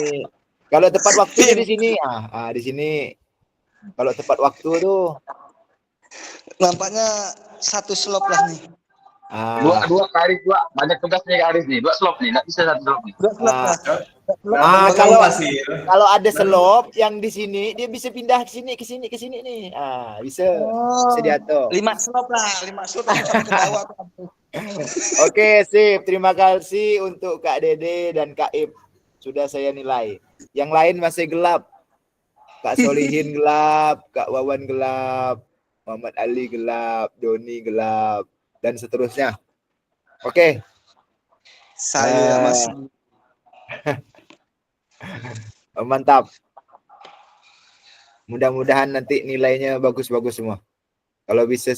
Kalau tepat waktu di sini. Di sini. Kalau tepat waktu tuh Nampaknya satu slop lah nih. Dua Kak Aris, dua. Banyak tugas nih Kak Aris nih. 2 slop nih, nggak bisa 1 slop nih. Kalau ada selop yang di sini dia bisa pindah ke sini nih. Bisa diatur. 5 slop lah, 5 slop ke bawah. Oke, sip. Terima kasih untuk Kak Dede dan Kak Ip. Sudah saya nilai. Yang lain masih gelap. Kak Solihin gelap, Kak Wawan gelap, Muhammad Ali gelap, Doni gelap, dan seterusnya. Oke. Saya masih mantap. Mudah-mudahan nanti nilainya bagus-bagus semua. Kalau bisa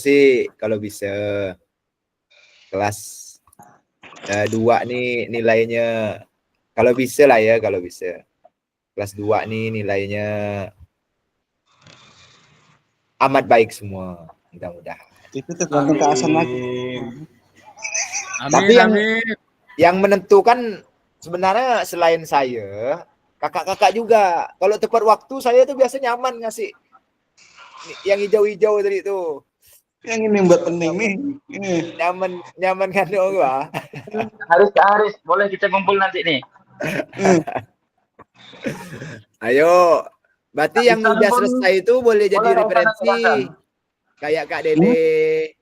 kelas 2 nih nilainya kalau bisa lah ya, kalau bisa. Kelas 2 nih nilainya amat baik semua, mudah-mudahan. itu tergantung ke Hasan lagi. Tapi yang menentukan sebenarnya selain saya, kakak-kakak juga. Kalau tepat waktu saya tuh biasa nyaman ngasih yang hijau-hijau tadi tuh. Yang ini buat pening nih. Ini. Nyaman kan dong Pak? Haris, boleh kita kumpul nanti nih. Ayo, berarti yang udah selesai itu boleh jadi referensi. Kayak Kak Dede,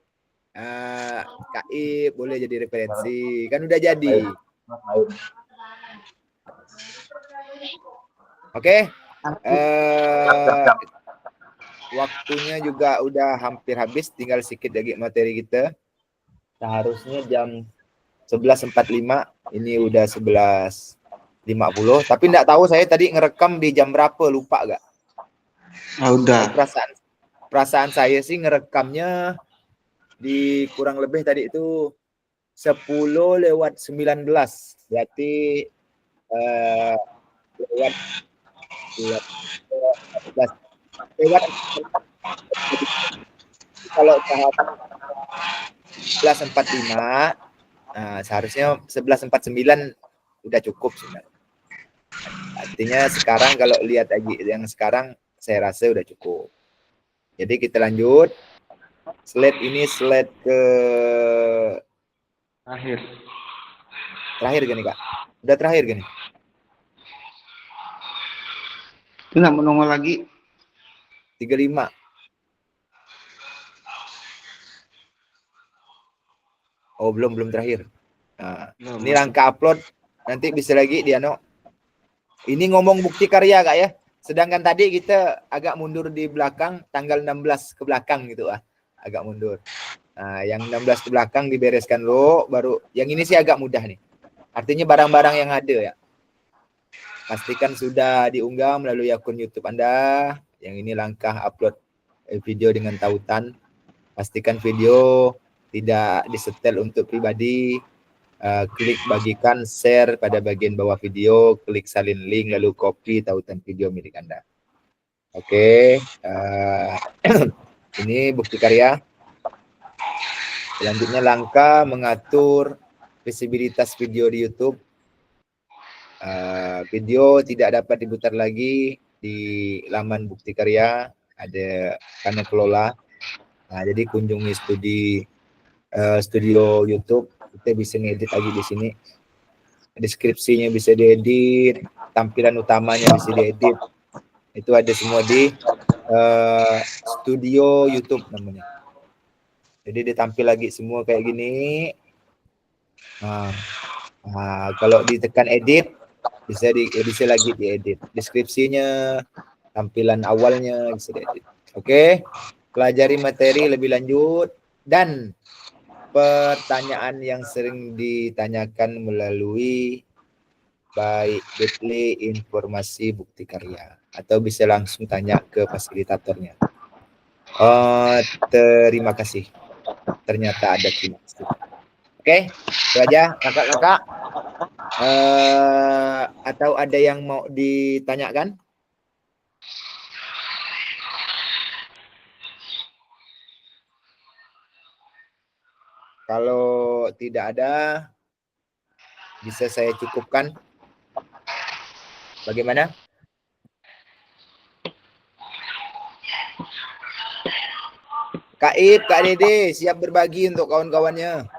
Kak Ip boleh jadi referensi. Kan udah jadi. Oke. Waktunya juga udah hampir habis, tinggal sedikit lagi materi kita. Seharusnya jam 11.45, ini udah 11.50, tapi enggak tahu saya tadi ngerekam di jam berapa, lupa gak? Udah. Perasaan saya sih ngerekamnya di kurang lebih tadi itu 10:19, berarti lewat kalau tahap 11.45, seharusnya 11.49 udah cukup sebenarnya. Artinya sekarang kalau lihat lagi yang sekarang saya rasa udah cukup. Jadi kita lanjut. Slide ini slide ke terakhir gini Kak. Udah terakhir gini. Itu nggak menongol lagi. 35. Oh, belum terakhir. Nah, Nah, ini langkah upload. Nanti bisa lagi dia Ini ngomong bukti karya Kak ya. Sedangkan tadi kita agak mundur di belakang, tanggal 16 ke belakang gitu agak mundur. Nah, yang 16 ke belakang dibereskan dulu, baru yang ini sih agak mudah nih. Artinya barang-barang yang ada ya. Pastikan sudah diunggah melalui akun YouTube Anda. Yang ini langkah upload video dengan tautan. Pastikan video tidak disetel untuk pribadi. Klik bagikan, share pada bagian bawah video, klik salin link, lalu copy tautan video milik Anda. Oke, ini bukti karya. Selanjutnya langkah mengatur visibilitas video di YouTube. Video tidak dapat diputar lagi di laman bukti karya, ada karena kelola. Nah, jadi kunjungi studio YouTube, kita bisa ngedit lagi di sini. Deskripsinya bisa diedit, tampilan utamanya bisa diedit. Itu ada semua di studio YouTube namanya. Jadi ditampil lagi semua kayak gini. Kalau ditekan edit bisa lagi diedit. Deskripsinya, tampilan awalnya bisa diedit. Oke. Pelajari materi lebih lanjut dan pertanyaan yang sering ditanyakan melalui baik bit.ly informasi bukti karya atau bisa langsung tanya ke fasilitatornya. Terima kasih. Ternyata ada terima kasih. Oke, itu aja kakak-kakak. Atau ada yang mau ditanyakan? Kalau tidak ada, bisa saya cukupkan. Bagaimana? Kak Ip, Kak Dede, siap berbagi untuk kawan-kawannya.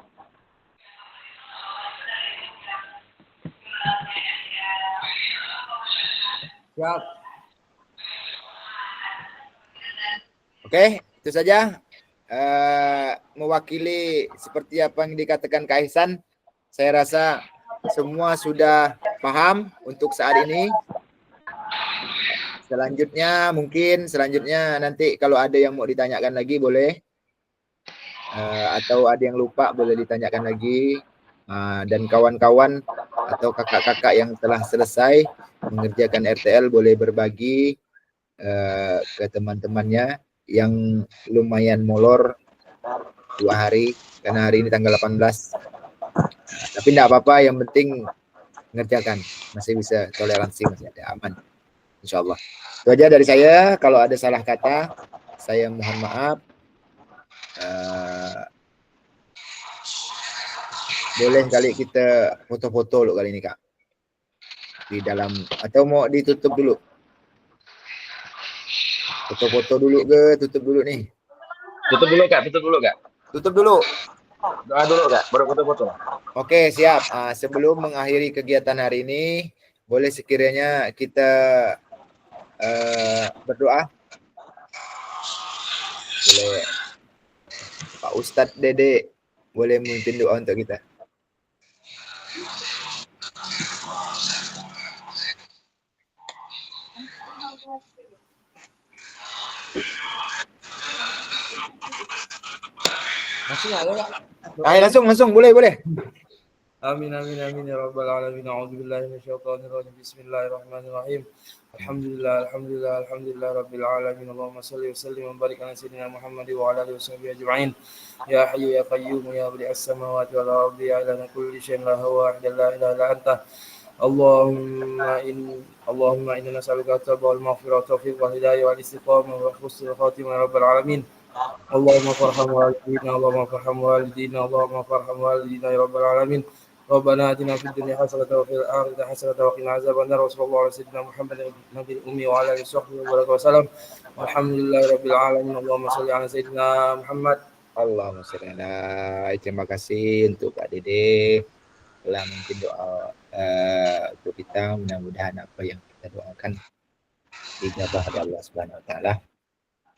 Siap. Oke, itu saja. Mewakili seperti apa yang dikatakan Kak Ihsan, saya rasa semua sudah paham untuk saat ini. Selanjutnya nanti kalau ada yang mau ditanyakan lagi boleh, atau ada yang lupa boleh ditanyakan lagi, dan kawan-kawan atau kakak-kakak yang telah selesai mengerjakan RTL boleh berbagi ke teman-temannya yang lumayan molor 2 hari, karena hari ini tanggal 18. Tapi tidak apa-apa, yang penting mengerjakan, masih bisa toleransi, masih ada, aman insyaallah. Itu aja dari saya. Kalau ada salah kata saya mohon maaf. Boleh kali kita foto-foto kali ini Kak di dalam, atau mau ditutup dulu? Foto-foto dulu ke tutup dulu nih? Tutup dulu Kak, tutup dulu Kak. Tutup dulu. Doa dulu Kak, baru foto-foto. Oke, siap. Sebelum mengakhiri kegiatan hari ini, boleh sekiranya kita berdoa. Boleh Pak Ustadz Dede boleh memimpin doa untuk kita. Langsung boleh. Amin ya rabbal alamin. A'udzubillahi minasyaitonir rajim. Bismillahirrahmanirrahim. Alhamdulillah rabbil alamin. Allahumma shalli wa sallim wa barik ala sayyidina Muhammad wa ala alihi washabbihi ajma'in. Ya hayyu ya qayyum ya badi'as samawati wal ardi ya ilana kulli syai'in la huwa la ilaha illa anta. Allahumma inna nas'aluka at-tawbah wal maghfirata wa tawfiq wal hidayah wal istiqamah wa husnul khatimah ya rabbal alamin. Allahumma farham walidina ya rabbal alamin. ربنا آتنا في الدنيا حسنة وفي الآخرة حسنة وقنا عذاب النار وصلى الله على سيدنا محمد النبي الأمي وعلى آله وصحبه وسلم والحمد لله رب العالمين. اللهم صل على سيدنا Muhammad. Allahumma sholli ala. Terima kasih untuk Kak Dede telah mungkin doa untuk kita. Mudah-mudahan apa yang kita doakan dijabah oleh Allah Subhanahu wa taala.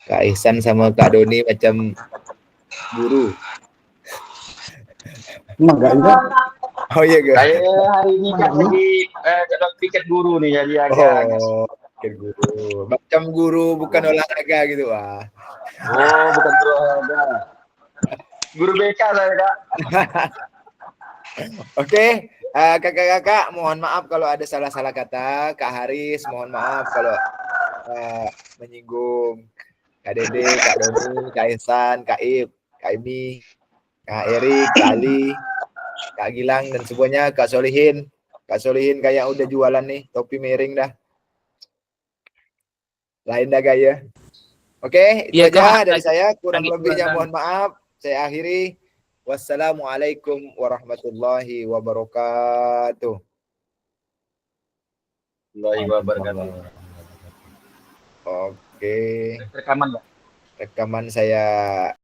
Kak Ihsan sama Kak Doni macam guru. Emang enggak juga. Oh iya guys. Saya hari ini kan lagi dapat piket guru nih, jadi agak Oh, oke, guru. Macam guru bukan olahraga gitu, Wah. oh bukan guru olahraga. Guru BK saya, Kak. Oke, kakak-kakak, mohon maaf kalau ada salah-salah kata. Kak Haris, mohon maaf kalau menyinggung Kak Dede, Kak Doni, Kak Ihsan, Kak Ip, Kak Imi, Kak Erik, Kak Ali, Kak Gilang, dan semuanya. Kak Solihin. Kak Solihin kayak udah jualan nih, topi miring dah. Lain dah gaya. Oke, itu Iya, aja Kak. dari saya. Kurang Lagi lebihnya jualan. mohon maaf. Saya akhiri. Wassalamualaikum warahmatullahi wabarakatuh. Warahmatullahi wabarakatuh. Oke, Rekaman, Pak. rekaman saya